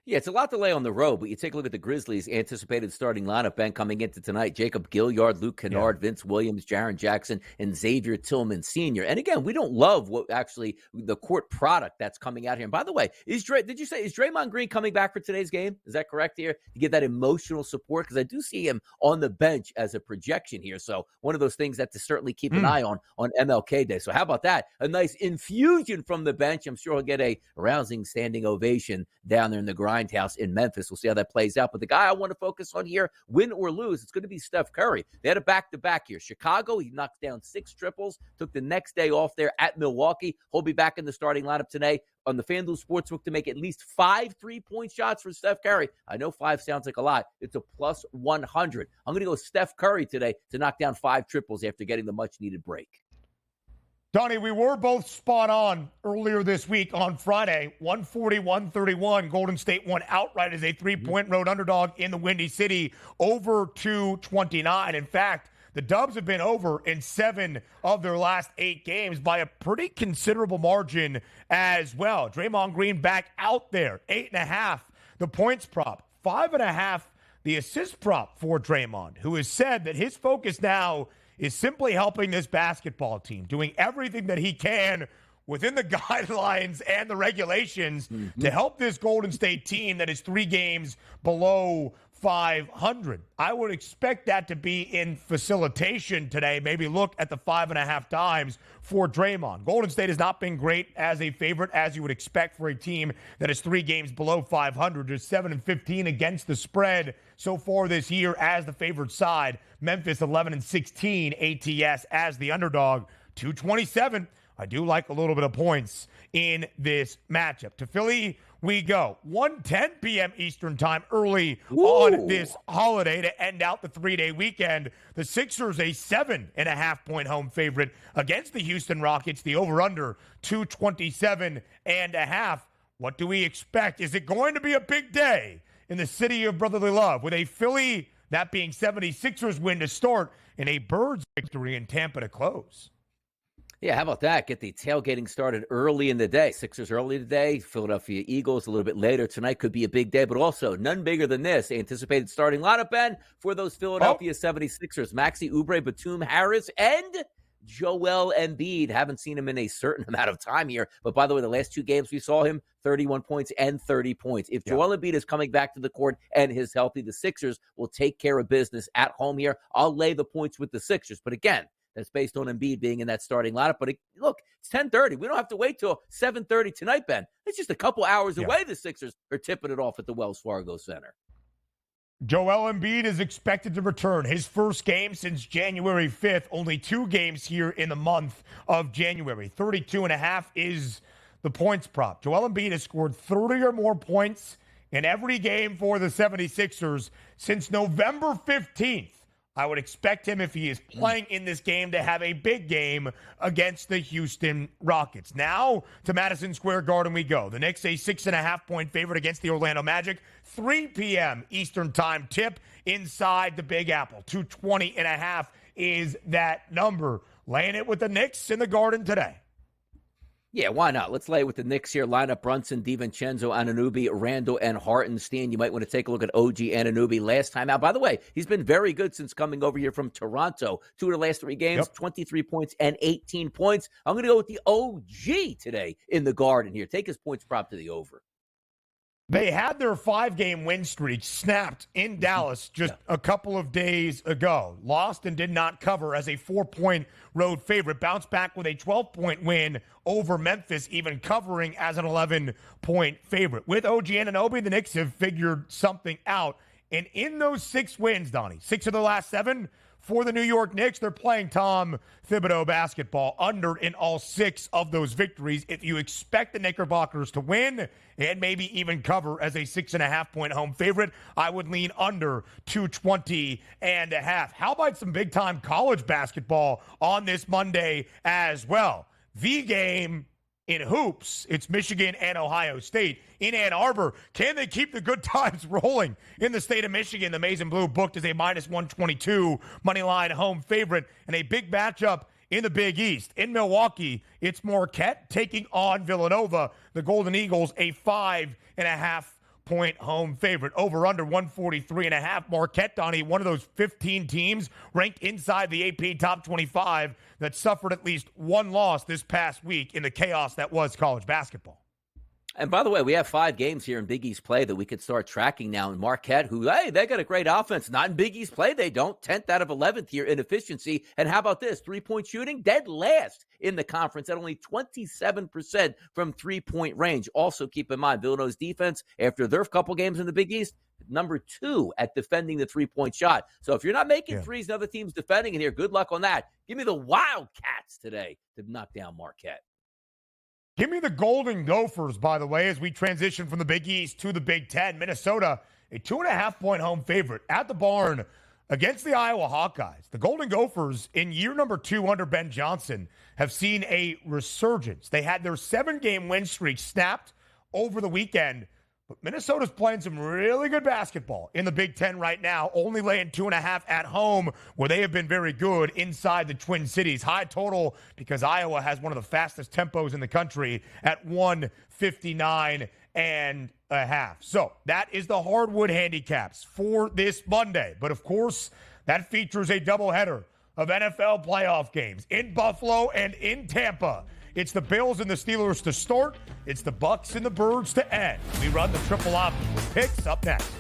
Yeah, it's a lot to lay on the road, but you take a look at the Grizzlies' anticipated starting lineup, Ben, coming into tonight. Jacob Gilliard, Luke Kennard, Vince Williams, Jaren Jackson, and Xavier Tillman Sr. And again, we don't love what actually the court product that's coming out here. And by the way, is Draymond Green coming back for today's game? Is that correct here? To give that emotional support? Because I do see him on the bench as a projection here. So one of those things that to certainly keep an eye on MLK Day. So how about that? A nice infusion from the bench. I'm sure he'll get a rousing standing ovation down there in the grindhouse in Memphis. We'll see how that plays out. But the guy I want to focus on here, win or lose, it's going to be Steph Curry. They had a back-to-back here. Chicago, he knocked down 6 triples, took the next day off there at Milwaukee. He'll be back in the starting lineup today on the FanDuel Sportsbook to make at least 5 3-point shots for Steph Curry. I know 5 sounds like a lot. It's a plus 100. I'm going to go Steph Curry today to knock down 5 triples after getting the much-needed break. Donnie, we were both spot on earlier this week on Friday. 140-131. Golden State won outright as a 3-point road underdog in the Windy City, over 229. In fact, the Dubs have been over in 7 of their last 8 games by a pretty considerable margin as well. Draymond Green back out there, 8.5, the points prop, 5.5, the assist prop for Draymond, who has said that his focus now is simply helping this basketball team, doing everything that he can within the guidelines and the regulations to help this Golden State team that is 3 games below 500. I would expect that to be in facilitation today. Maybe look at the 5.5 times for Draymond. Golden State has not been great as a favorite, as you would expect for a team that is 3 games below 500. Just 7-15 against the spread so far this year as the favored side. Memphis 11-16 ATS as the underdog. 227. I do like a little bit of points in this matchup. To Philly we go. 1:10 p.m. Eastern time early on this holiday to end out the 3-day weekend. The Sixers a 7.5-point home favorite against the Houston Rockets. The over-under 227.5. What do we expect? Is it going to be a big day in the city of brotherly love with a Philly, that being 76ers win to start, and a Birds victory in Tampa to close? Yeah, how about that? Get the tailgating started early in the day. Sixers early today, Philadelphia Eagles a little bit later tonight. Could be a big day, but also none bigger than this. Anticipated starting lineup, Ben, for those Philadelphia 76ers. Maxey Oubre, Batum Harris, and Joel Embiid. Haven't seen him in a certain amount of time here. But by the way, the last 2 games we saw him, 31 points and 30 points. If Joel Embiid is coming back to the court and is healthy, the Sixers will take care of business at home here. I'll lay the points with the Sixers. But again, that's based on Embiid being in that starting lineup. But look, it's 10:30. We don't have to wait till 7:30 tonight, Ben. It's just a couple hours away. The Sixers are tipping it off at the Wells Fargo Center. Joel Embiid is expected to return. His first game since January 5th. Only 2 games here in the month of January. 32.5 is the points prop. Joel Embiid has scored 30 or more points in every game for the 76ers since November 15th. I would expect him, if he is playing in this game, to have a big game against the Houston Rockets. Now to Madison Square Garden we go. The Knicks a 6.5-point favorite against the Orlando Magic. 3 p.m. Eastern time tip inside the Big Apple. 220.5 is that number. Laying it with the Knicks in the Garden today. Yeah, why not? Let's lay it with the Knicks here. Lineup: Brunson, DiVincenzo, Anunoby, Randall, and Hartenstein. You might want to take a look at OG Anunoby last time out. By the way, he's been very good since coming over here from Toronto. 2 of the last 3 games, 23 points and 18 points. I'm going to go with the OG today in the Garden here. Take his points prop to the over. They had their 5-game win streak snapped in Dallas just a couple of days ago. Lost and did not cover as a 4-point road favorite. Bounced back with a 12-point win over Memphis, even covering as an 11-point favorite. With OG Anunoby, the Knicks have figured something out. And in those 6 wins, Donnie, 6 of the last 7 for the New York Knicks, they're playing Tom Thibodeau basketball under in all 6 of those victories. If you expect the Knickerbockers to win and maybe even cover as a 6.5-point home favorite, I would lean under 220.5. How about some big-time college basketball on this Monday as well? The game in hoops, it's Michigan and Ohio State in Ann Arbor. Can they keep the good times rolling in the state of Michigan? The Maize and Blue booked as a -122 moneyline home favorite, and a big matchup in the Big East. In Milwaukee, it's Marquette taking on Villanova. The Golden Eagles a 5.5 point home favorite. Over under 143.5. Marquette, Donnie, one of those 15 teams ranked inside the AP top 25 that suffered at least one loss this past week in the chaos that was college basketball. And by the way, we have 5 games here in Big East play that we could start tracking now. And Marquette, who, hey, they got a great offense. Not in Big East play, they don't. 10th out of 11th here in efficiency. And how about this? 3-point shooting, dead last in the conference at only 27% from 3-point range. Also, keep in mind, Villanova's defense, after their couple games in the Big East, number 2 at defending the 3-point shot. So if you're not making threes and other teams defending in here, good luck on that. Give me the Wildcats today to knock down Marquette. Give me the Golden Gophers, by the way, as we transition from the Big East to the Big Ten. Minnesota, a 2.5-point home favorite at the barn against the Iowa Hawkeyes. The Golden Gophers, in year number 2 under Ben Johnson, have seen a resurgence. They had their 7-game win streak snapped over the weekend, but Minnesota's playing some really good basketball in the Big Ten right now, only laying 2.5 at home, where they have been very good inside the Twin Cities. High total because Iowa has one of the fastest tempos in the country at 159.5. So that is the hardwood handicaps for this Monday. But of course, that features a doubleheader of NFL playoff games in Buffalo and in Tampa. It's the Bills and the Steelers to start. It's the Bucks and the Birds to end. We run the triple option with picks up next.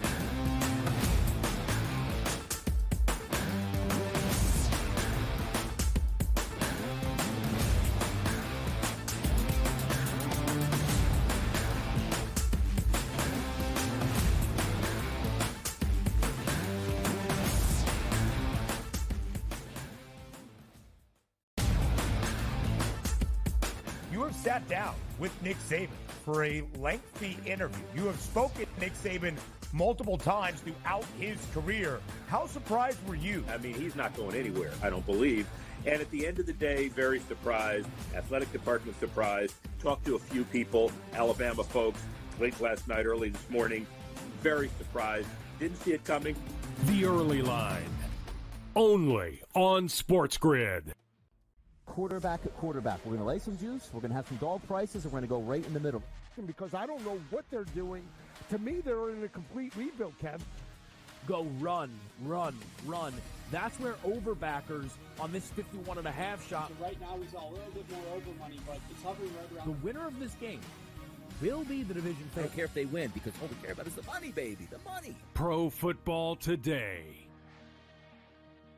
You have sat down with Nick Saban for a lengthy interview. You have spoken to Nick Saban multiple times throughout his career. How surprised were you? I mean, he's not going anywhere, I don't believe. And at the end of the day, very surprised. Athletic department surprised. Talked to a few people, Alabama folks, late last night, early this morning. Very surprised. Didn't see it coming. The Early Line. Only on SportsGrid. Quarterback at quarterback. We're going to lay some juice. We're going to have some dog prices, and we're going to go right in the middle. Because I don't know what they're doing. To me, they're in a complete rebuild, Kev. Go run, run, run. That's where overbackers on this 51.5 shot. Right now, he's a little bit more over money, but it's hovering right around. The winner of this game will be the division I favorite. don't care if they win, because all we care about is the money, baby, the money. Pro Football Today.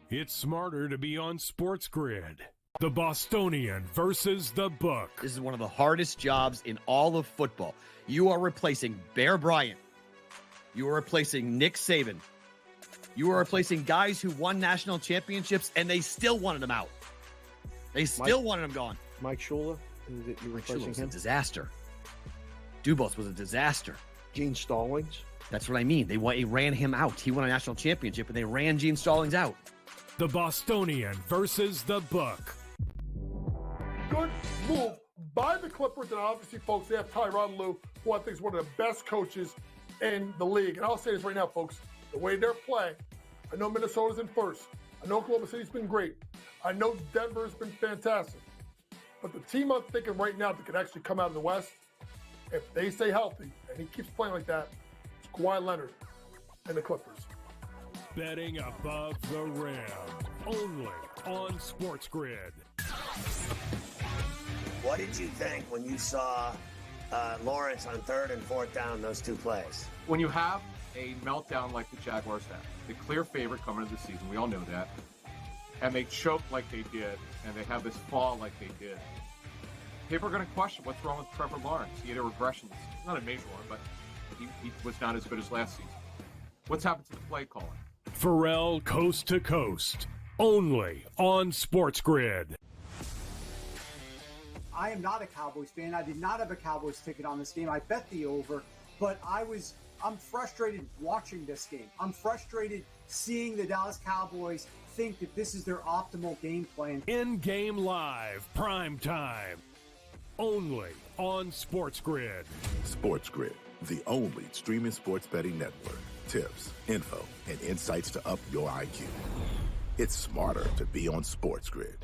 It's smarter to be on SportsGrid. The Bostonian versus the Book. This is one of the hardest jobs in all of football. You are replacing Bear Bryant. You are replacing Nick Saban. You are replacing guys who won national championships, and they still wanted him out. They still wanted him gone. Mike Shula, you Mike Shula was him? a disaster. Dubos was a disaster. Gene Stallings. That's what I mean. They ran him out. He won a national championship, and they ran Gene Stallings out. The Bostonian versus the Book. Good move by the Clippers, and obviously, folks, they have Tyronn Lue, who I think is one of the best coaches in the league. And I'll say this right now, folks, the way they're playing, I know Minnesota's in first. I know Oklahoma City's been great. I know Denver's been fantastic. But the team I'm thinking right now that could actually come out of the West, if they stay healthy, and he keeps playing like that, it's Kawhi Leonard and the Clippers. Betting above the rim. Only on SportsGrid. What did you think when you saw Lawrence on 3rd and 4th down, those 2 plays? When you have a meltdown like the Jaguars have, the clear favorite coming into the season, we all know that, and they choke like they did, and they have this fall like they did, people are going to question what's wrong with Trevor Lawrence. He had a regression. Not a major one, but he was not as good as last season. What's happened to the play calling? Pharrell Coast to Coast. Only on SportsGrid. I am not a Cowboys fan. I did not have a Cowboys ticket on this game. I bet the over, but I'm frustrated watching this game. I'm frustrated seeing the Dallas Cowboys think that this is their optimal game plan. In-game live, prime time. Only on SportsGrid. SportsGrid, the only streaming sports betting network. Tips, info, and insights to up your IQ. It's smarter to be on SportsGrid.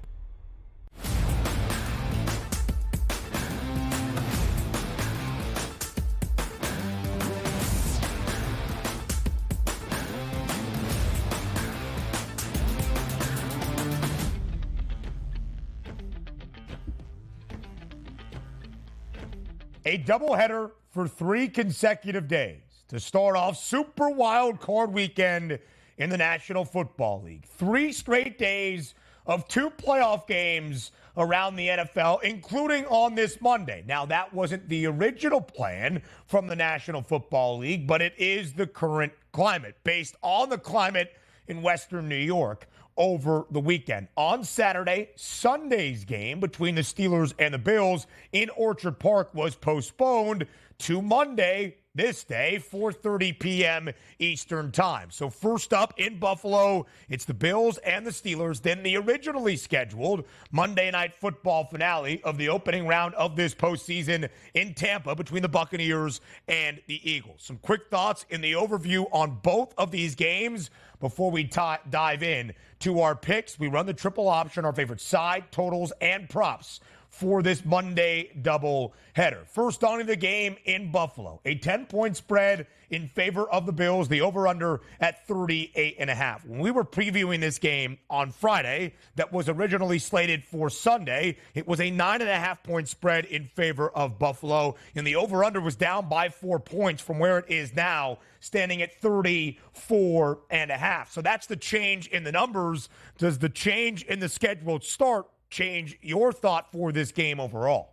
A doubleheader for 3 consecutive days to start off Super Wild Card Weekend in the National Football League. 3 straight days of 2 playoff games around the NFL, including on this Monday. Now, that wasn't the original plan from the National Football League, but it is the current climate, based on the climate in Western New York over the weekend. On Saturday, Sunday's game between the Steelers and the Bills in Orchard Park was postponed to Monday, this day, 4:30 p.m. Eastern time. So first up in Buffalo, it's the Bills and the Steelers, then the originally scheduled Monday Night Football finale of the opening round of this postseason in Tampa between the Buccaneers and the Eagles. Some quick thoughts in the overview on both of these games before we dive in to our picks. We run the triple option, our favorite side, totals, and props for this Monday double header. First on in the game in Buffalo, a 10-point spread in favor of the Bills, the over-under at 38.5. When we were previewing this game on Friday that was originally slated for Sunday, it was a 9.5-point spread in favor of Buffalo, and the over-under was down by 4 points from where it is now, standing at 34.5. So that's the change in the numbers. Does the change in the scheduled start change your thought for this game overall?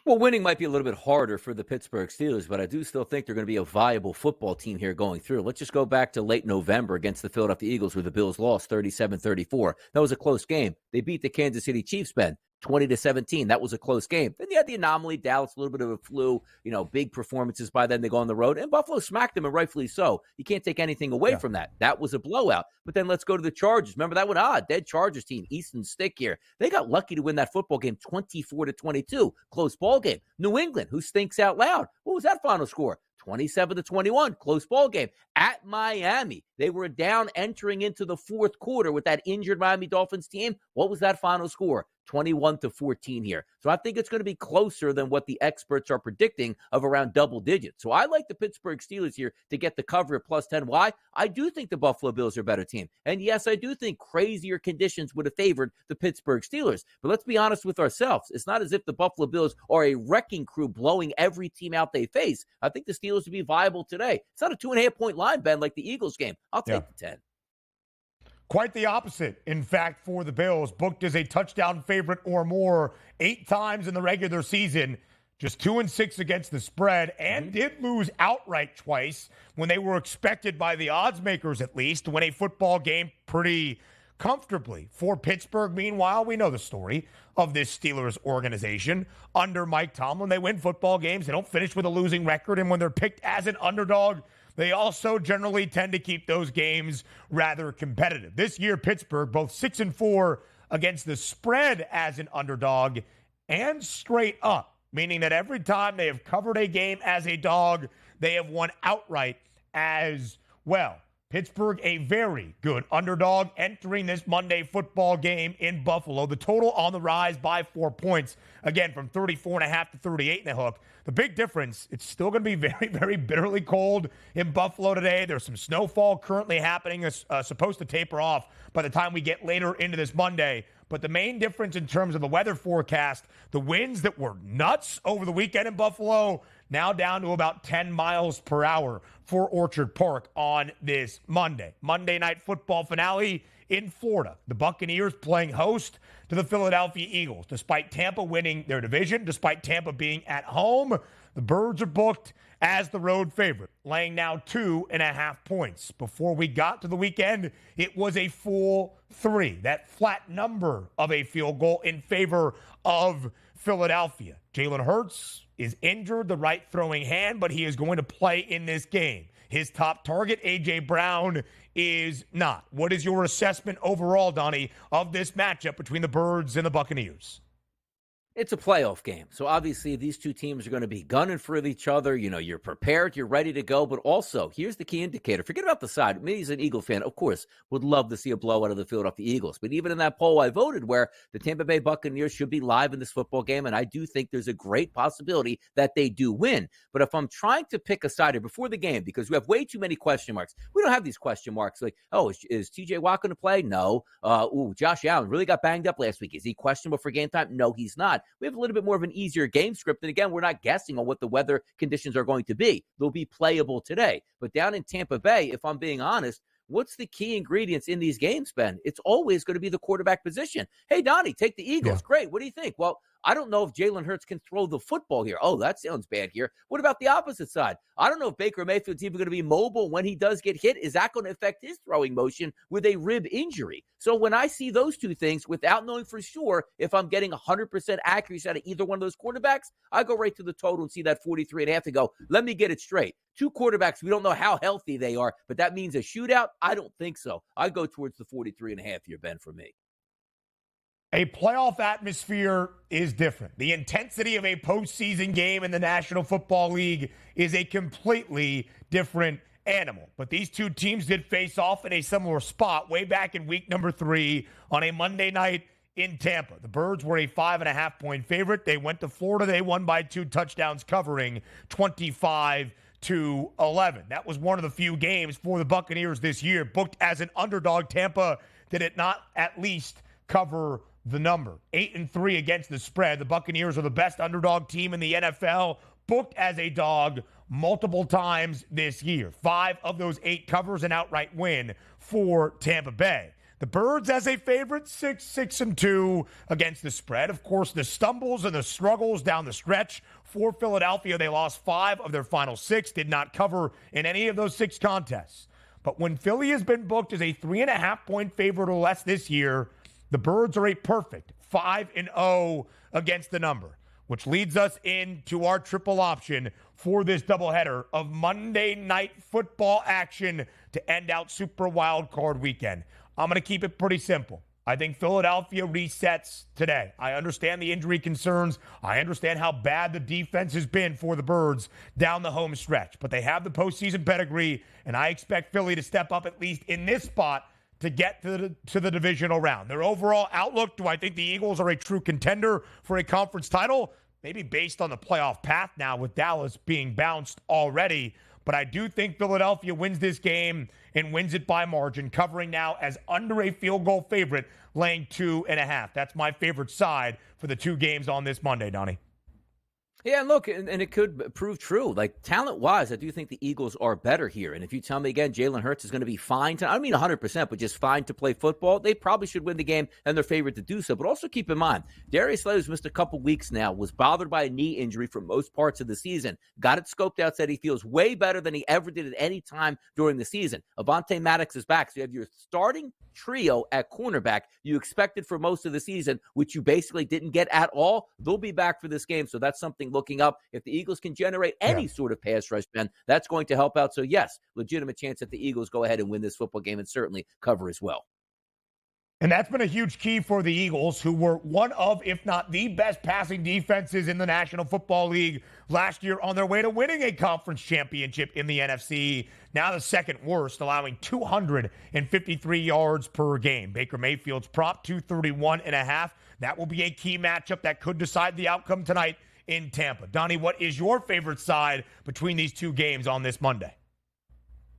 Well, winning might be a little bit harder for the Pittsburgh Steelers, but I do still think they're going to be a viable football team here going through. Let's just go back to late November against the Philadelphia Eagles, where the Bills lost 37-34. That was a close game. They beat the Kansas City Chiefs, Ben, 20-17. That was a close game. Then you had the anomaly, Dallas, a little bit of a flu, big performances by then. They go on the road, and Buffalo smacked them, and rightfully so. You can't take anything away from that. That was a blowout. But then let's go to the Chargers. Remember that one? Dead Chargers team, Easton Stick here. They got lucky to win that football game 24-22. Close ball game. New England, who stinks out loud. What was that final score? 27-21, close ball game. At Miami, they were down entering into the fourth quarter with that injured Miami Dolphins team. What was that final score? 21-14 here. So I think it's going to be closer than what the experts are predicting of around double digits. So I like the Pittsburgh Steelers here to get the cover at +10. Why? I do think the Buffalo Bills are a better team. And yes, I do think crazier conditions would have favored the Pittsburgh Steelers. But let's be honest with ourselves. It's not as if the Buffalo Bills are a wrecking crew blowing every team out they face. I think the Steelers would be viable today. It's not a 2.5-point line, Ben, like the Eagles game. I'll take the 10. Quite the opposite, in fact, for the Bills. Booked as a touchdown favorite or more 8 times in the regular season. Just 2-6 against the spread, and did lose outright twice when they were expected by the odds makers, at least, to win a football game pretty comfortably. For Pittsburgh, meanwhile, we know the story of this Steelers organization. Under Mike Tomlin, they win football games. They don't finish with a losing record, and when they're picked as an underdog, they also generally tend to keep those games rather competitive. This year, Pittsburgh, both 6-4 against the spread as an underdog and straight up, meaning that every time they have covered a game as a dog, they have won outright as well. Pittsburgh, a very good underdog entering this Monday football game in Buffalo. The total on the rise by 4 points, again, from 34.5 to 38.5. The big difference, it's still going to be very, very bitterly cold in Buffalo today. There's some snowfall currently happening, supposed to taper off by the time we get later into this Monday. But the main difference in terms of the weather forecast, the winds that were nuts over the weekend in Buffalo, now down to about 10 miles per hour for Orchard Park on this Monday. Monday Night Football finale in Florida. The Buccaneers playing host to the Philadelphia Eagles. Despite Tampa winning their division, despite Tampa being at home, the Birds are booked as the road favorite, laying now 2.5 points. Before we got to the weekend, it was a full 3. That flat number of a field goal in favor of Philadelphia. Jalen Hurts is injured, the right throwing hand, but he is going to play in this game. His top target, A.J. Brown, is not. What is your assessment overall, Donnie, of this matchup between the Birds and the Buccaneers? It's a playoff game. So obviously these two teams are going to be gunning for each other. You're prepared, you're ready to go. But also, here's the key indicator. Forget about the side. Me as an Eagle fan, of course, would love to see a blowout of the Philadelphia Eagles. But even in that poll I voted where the Tampa Bay Buccaneers should be live in this football game, and I do think there's a great possibility that they do win. But if I'm trying to pick a side here before the game, because we have way too many question marks. We don't have these question marks like, is TJ Watt going to play? No. Josh Allen really got banged up last week. Is he questionable for game time? No, he's not. we have a little bit more of an easier game script. And again, we're not guessing on what the weather conditions are going to be. They'll be playable today. But down in Tampa Bay, if I'm being honest, what's the key ingredients in these games, Ben? It's always going to be the quarterback position. Hey, Donnie, take the Eagles. Yeah. Great. What do you think? Well, I don't know if Jalen Hurts can throw the football here. Oh, that sounds bad here. What about the opposite side? I don't know if Baker Mayfield's even going to be mobile when he does get hit. Is that going to affect his throwing motion with a rib injury? So when I see those two things, without knowing for sure if I'm getting 100% accuracy out of either one of those quarterbacks, I go right to the total and see that 43.5 and go, let me get it straight. Two quarterbacks, we don't know how healthy they are, but that means a shootout? I don't think so. I go towards the 43.5 here, Ben, for me. A playoff atmosphere is different. The intensity of a postseason game in the National Football League is a completely different animal. But these two teams did face off in a similar spot way back in week number 3 on a Monday night in Tampa. The Birds were a 5.5-point favorite. They went to Florida. They won by 2 touchdowns, covering 25-11. That was one of the few games for the Buccaneers this year booked as an underdog. Tampa did it not at least cover the number. 8-3 against the spread. The Buccaneers are the best underdog team in the NFL, booked as a dog multiple times this year. 5 of those 8 covers an outright win for Tampa Bay. The Birds as a favorite, 6-2 against the spread. Of course, the stumbles and the struggles down the stretch for Philadelphia. They lost 5 of their final 6, did not cover in any of those 6 contests. But when Philly has been booked as a 3.5-point favorite or less this year, the Birds are a perfect 5-0 against the number, which leads us into our triple option for this doubleheader of Monday Night Football action to end out Super Wild Card Weekend. I'm going to keep it pretty simple. I think Philadelphia resets today. I understand the injury concerns. I understand how bad the defense has been for the Birds down the home stretch. But they have the postseason pedigree, and I expect Philly to step up at least in this spot to get to the divisional round. Their overall outlook, do I think the Eagles are a true contender for a conference title? Maybe based on the playoff path now with Dallas being bounced already. But I do think Philadelphia wins this game and wins it by margin, covering now as under a field goal favorite, laying 2.5. That's my favorite side for the 2 games on this Monday, Donnie. Yeah, look, and it could prove true. Like, talent-wise, I do think the Eagles are better here. And if you tell me, again, Jalen Hurts is going to be fine I don't mean 100%, but just fine to play football, they probably should win the game, and they're favored to do so. But also keep in mind, Darius Slay, who's missed a couple weeks now, was bothered by a knee injury for most parts of the season. Got it scoped out, said he feels way better than he ever did at any time during the season. Avonte Maddox is back, so you have your starting trio at cornerback you expected for most of the season, which you basically didn't get at all. They'll be back for this game, so that's something looking up. If the Eagles can generate any sort of pass rush, Ben, that's going to help out. So yes, legitimate chance that the Eagles go ahead and win this football game and certainly cover as well. And that's been a huge key for the Eagles, who were one of, if not the best passing defenses in the National Football League last year, on their way to winning a conference championship in the NFC. Now the second worst, allowing 253 yards per game. Baker Mayfield's prop, 231.5. That will be a key matchup that could decide the outcome tonight in Tampa. Donnie, what is your favorite side between these 2 games on this Monday?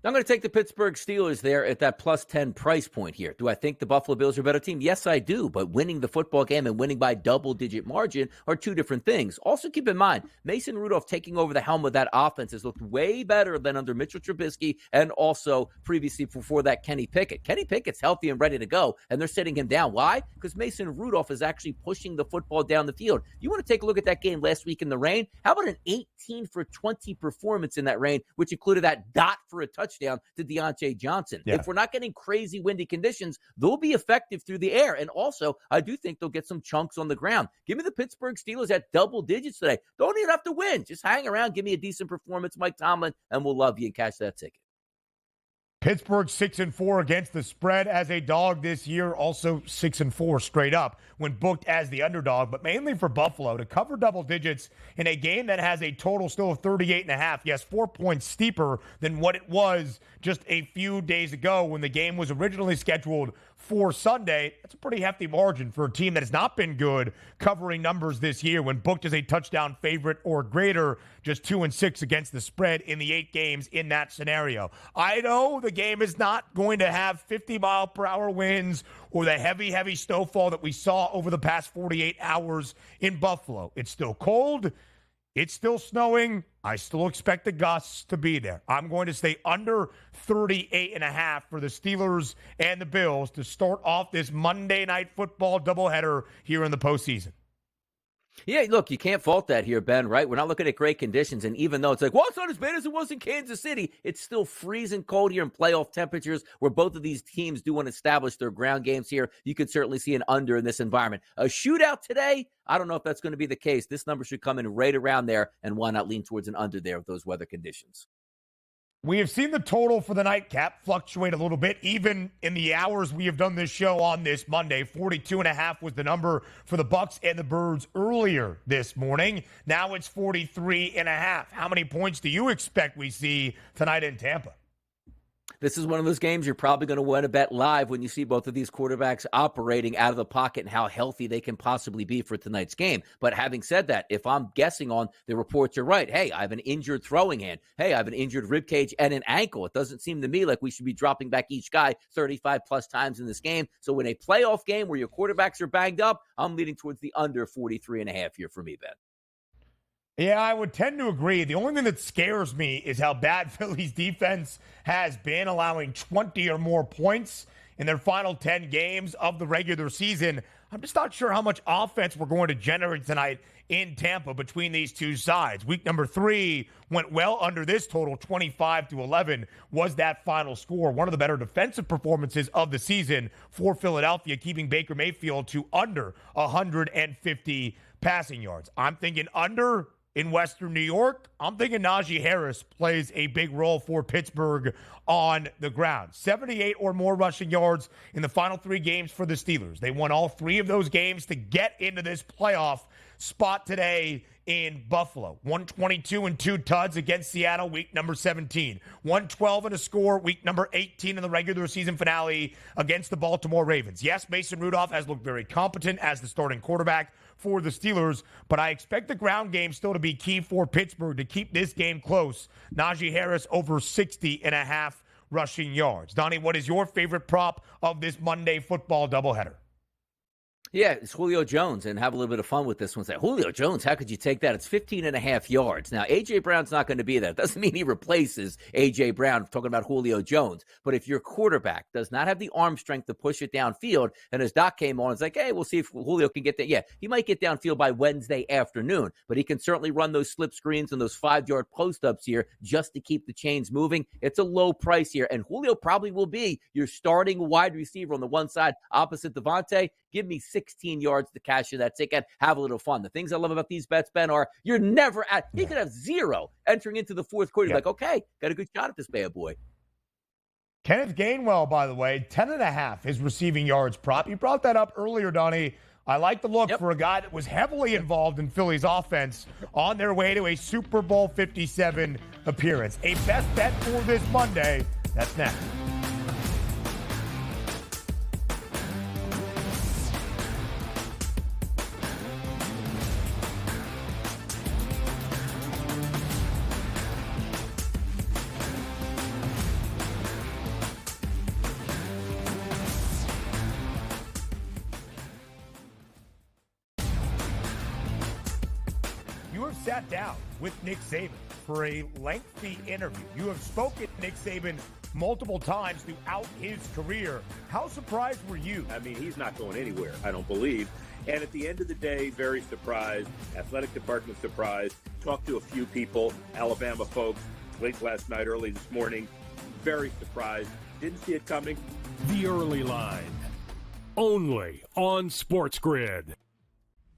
I'm going to take the Pittsburgh Steelers there at that plus 10 price point here. Do I think the Buffalo Bills are a better team? Yes, I do. But winning the football game and winning by double-digit margin are 2 different things. Also, keep in mind, Mason Rudolph taking over the helm of that offense has looked way better than under Mitchell Trubisky and also previously before that Kenny Pickett. Kenny Pickett's healthy and ready to go, and they're sitting him down. Why? Because Mason Rudolph is actually pushing the football down the field. You want to take a look at that game last week in the rain? How about an 18-for-20 performance in that rain, which included that dot for a touchdown to Deontay Johnson? Yeah. If we're not getting crazy windy conditions, they'll be effective through the air. And also, I do think they'll get some chunks on the ground. Give me the Pittsburgh Steelers at double digits today. Don't even have to win. Just hang around, give me a decent performance, Mike Tomlin, and we'll love you and cash that ticket. Pittsburgh 6-4 against the spread as a dog this year, also 6-4 straight up when booked as the underdog, but mainly for Buffalo to cover double digits in a game that has a total still of 38.5. Yes, 4 points steeper than what it was just a few days ago when the game was originally scheduled for Sunday. That's a pretty hefty margin for a team that has not been good covering numbers this year when booked as a touchdown favorite or greater, just 2-6 against the spread in the 8 games in that scenario. I know the game is not going to have 50-mile-per-hour winds or the heavy snowfall that we saw over the past 48 hours in Buffalo. It's still cold. It's still snowing. I still expect the gusts to be there. I'm going to stay under 38.5 for the Steelers and the Bills to start off this Monday Night Football doubleheader here in the postseason. Yeah, look, you can't fault that here, Ben, right? We're not looking at great conditions, and even though it's like, well, it's not as bad as it was in Kansas City, it's still freezing cold here in playoff temperatures where both of these teams do want to establish their ground games here. You could certainly see an under in this environment. A shootout today, I don't know if that's going to be the case. This number should come in right around there, and why not lean towards an under there with those weather conditions? We have seen the total for the nightcap fluctuate a little bit, even in the hours we have done this show on this Monday. 42.5 was the number for the Bucs and the Birds earlier this morning. Now it's 43.5. How many points do you expect we see tonight in Tampa? This is one of those games you're probably going to want to bet live when you see both of these quarterbacks operating out of the pocket and how healthy they can possibly be for tonight's game. But having said that, if I'm guessing on the reports are right, hey, I have an injured throwing hand. Hey, I have an injured rib cage and an ankle. It doesn't seem to me like we should be dropping back each guy 35-plus times in this game. So in a playoff game where your quarterbacks are banged up, I'm leaning towards the under 43.5 here for me, Ben. Yeah, I would tend to agree. The only thing that scares me is how bad Philly's defense has been, allowing 20 or more points in their final 10 games of the regular season. I'm just not sure how much offense we're going to generate tonight in Tampa between these two sides. Week number 3 went well under this total. 25-11 was that final score. One of the better defensive performances of the season for Philadelphia, keeping Baker Mayfield to under 150 passing yards. I'm thinking under in Western New York. I'm thinking Najee Harris plays a big role for Pittsburgh on the ground. 78 or more rushing yards in the final 3 games for the Steelers. They won all 3 of those games to get into this playoff spot today in Buffalo. 122 and 2 tuds against Seattle, week number 17. 112 and a score, week number 18 in the regular season finale against the Baltimore Ravens. Yes, Mason Rudolph has looked very competent as the starting quarterback for the Steelers, but I expect the ground game still to be key for Pittsburgh to keep this game close. Najee Harris over 60.5 rushing yards. Donnie, what is your favorite prop of this Monday football doubleheader? Yeah, it's Julio Jones, and have a little bit of fun with this one. Say, Julio Jones, how could you take that? It's 15.5 yards. Now, A.J. Brown's not going to be there. It doesn't mean he replaces A.J. Brown, talking about Julio Jones. But if your quarterback does not have the arm strength to push it downfield, and as Doc came on, it's like, hey, we'll see if Julio can get there. Yeah, he might get downfield by Wednesday afternoon, but he can certainly run those slip screens and those 5-yard post-ups here just to keep the chains moving. It's a low price here, and Julio probably will be your starting wide receiver on the one side opposite Devontae. Give me 16 yards to cash in that ticket. Have a little fun. The things I love about these bets, Ben, are you're never at, he could have 0 entering into the fourth quarter. You're like, okay, got a good shot at this bad boy. Kenneth Gainwell, by the way, 10.5 his receiving yards prop. You brought that up earlier, Donnie. I like the look for a guy that was heavily involved in Philly's offense on their way to a Super Bowl 57 appearance. A best bet for this Monday. That's next. Sat down with Nick Saban for a lengthy interview. You have spoken to Nick Saban multiple times throughout his career. How surprised were you? I mean, he's not going anywhere, I don't believe. And at the end of the day, very surprised. Athletic department surprised. Talked to a few people, Alabama folks, late last night, early this morning. Very surprised. Didn't see it coming. The Early Line. Only on SportsGrid.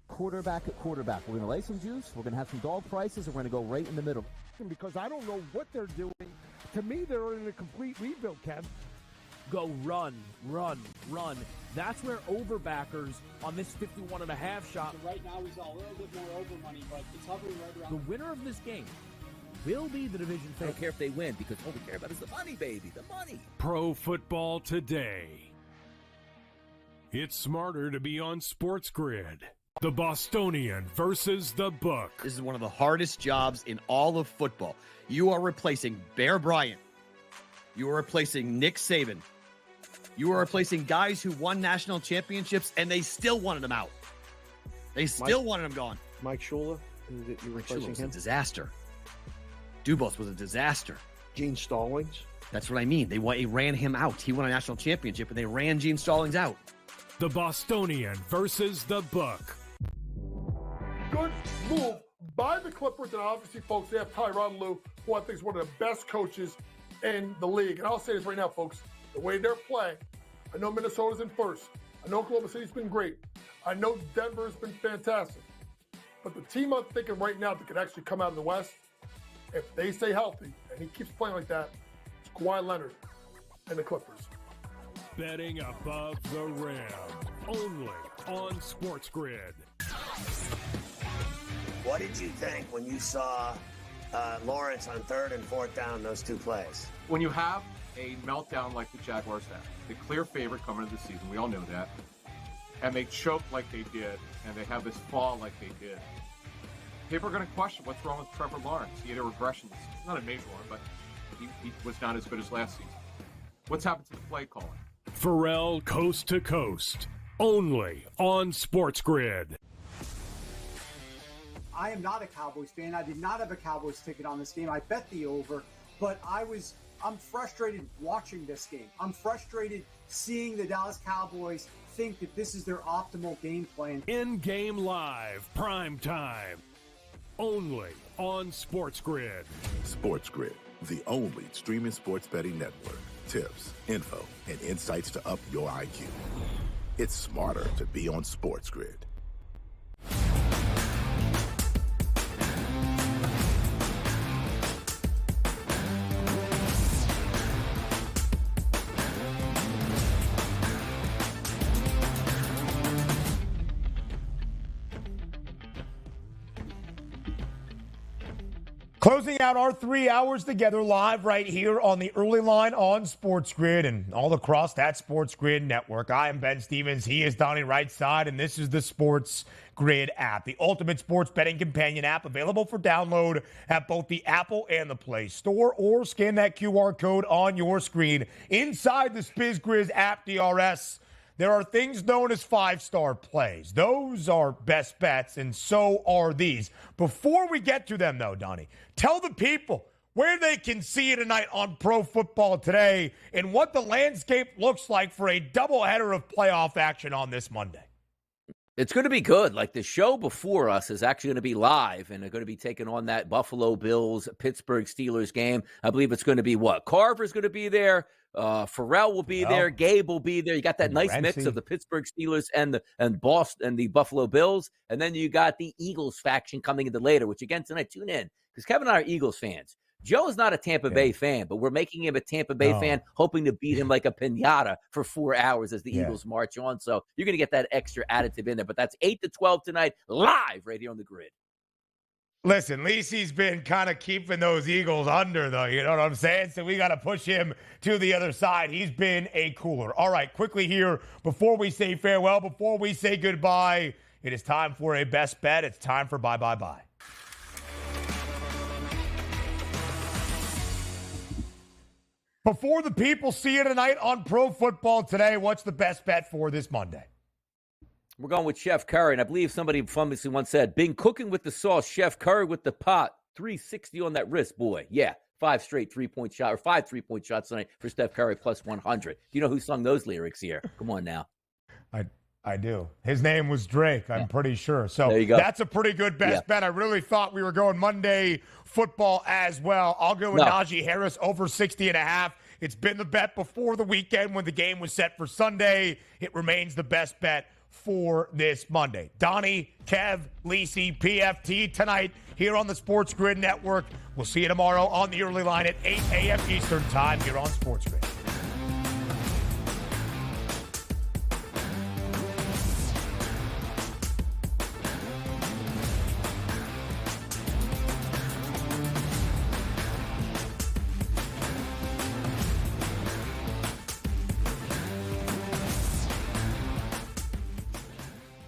Quarterback at quarterback. We're going to lay some juice. We're going to have some dog prices, and we're going to go right in the middle. Because I don't know what they're doing. To me, they're in a complete rebuild, Kev. Go run, run, run. That's where overbackers on this 51.5 shot. So right now, he's a little bit more over money, but it's hovering right around. The winner of this game will be the division favorite. I don't care if they win, because all we care about is the money, baby, the money. Pro Football Today. It's smarter to be on SportsGrid. The Bostonian versus the Book. This is one of the hardest jobs in all of football. You are replacing Bear Bryant. You are replacing Nick Saban. You are replacing guys who won national championships, and they still wanted him out. They still wanted him gone. Mike Shula, you Mike Shula replacing was him? a disaster. Dubos was a disaster. Gene Stallings. That's what I mean. They ran him out. He won a national championship, and they ran Gene Stallings out. The Bostonian versus the Book. Good move by the Clippers, and obviously, folks, they have Tyronn Lue, who I think is one of the best coaches in the league. And I'll say this right now, folks, the way they're playing, I know Minnesota's in first. I know Oklahoma City's been great. I know Denver's been fantastic. But the team I'm thinking right now that could actually come out of the West, if they stay healthy, and he keeps playing like that, it's Kawhi Leonard and the Clippers. Betting above the rim. Only on SportsGrid. What did you think when you saw Lawrence on 3rd and 4th down, those two plays? When you have a meltdown like the Jaguars have, the clear favorite coming into the season, we all know that, and they choke like they did, and they have this fall like they did, people are going to question what's wrong with Trevor Lawrence. He had a regression. It's not a major one, but he was not as good as last season. What's happened to the play calling? Pharrell Coast to Coast. Only on SportsGrid. I am not a Cowboys fan. I did not have a Cowboys ticket on this game. I bet the over, but I'm frustrated watching this game. I'm frustrated seeing the Dallas Cowboys think that this is their optimal game plan. In-game live, prime time. Only on SportsGrid. SportsGrid, the only streaming sports betting network. Tips, info, and insights to up your IQ. It's smarter to be on SportsGrid. Closing out our 3 hours together live right here on the early line on SportsGrid and all across that SportsGrid network. I am Ben Stevens. He is Donnie Rightside, and this is the SportsGrid app, the ultimate sports betting companion app available for download at both the Apple and the Play Store, or scan that QR code on your screen. Inside the SportsGrid app, DRS, there are things known as five-star plays. Those are best bets, and so are these. Before we get to them, though, Donnie, tell the people where they can see you tonight on Pro Football Today and what the landscape looks like for a doubleheader of playoff action on this Monday. It's going to be good. Like, the show before us is actually going to be live, and they're going to be taking on that Buffalo Bills, Pittsburgh Steelers game. I believe it's going to be what? Carver's going to be there. Pharrell will be there. Gabe will be there. You got that nice mix of the Pittsburgh Steelers and the Buffalo Bills. And then you got the Eagles faction coming into later, which again tonight, tune in, because Kevin and I are Eagles fans. Joe is not a Tampa Bay fan, but we're making him a Tampa Bay fan, hoping to beat him like a piñata for 4 hours as the Eagles march on. So you're going to get that extra additive in there. But that's 8 to 12 tonight, live right here on the grid. Listen, Lisi's been kind of keeping those Eagles under, though. You know what I'm saying? So we got to push him to the other side. He's been a cooler. All right, quickly here, before we say farewell, before we say goodbye, it is time for a best bet. It's time for bye, bye, bye. Before the people see you tonight on Pro Football Today, what's the best bet for this Monday? We're going with Chef Curry, and I believe somebody famously once said, been cooking with the sauce, Chef Curry with the pot, 360 on that wrist, boy. Yeah, 5 straight 3-point shot, or 5 3-point shots tonight for Steph Curry, plus 100. Do you know who sung those lyrics here? Come on now. I do. His name was Drake, I'm pretty sure. So there you go. That's a pretty good best bet. I really thought we were going Monday football as well. I'll go with Najee Harris over 60.5. It's been the bet before the weekend when the game was set for Sunday. It remains the best bet for this Monday. Donnie, Kev, Lisi, PFT tonight here on the SportsGrid Network. We'll see you tomorrow on the early line at 8 a.m. Eastern Time here on SportsGrid.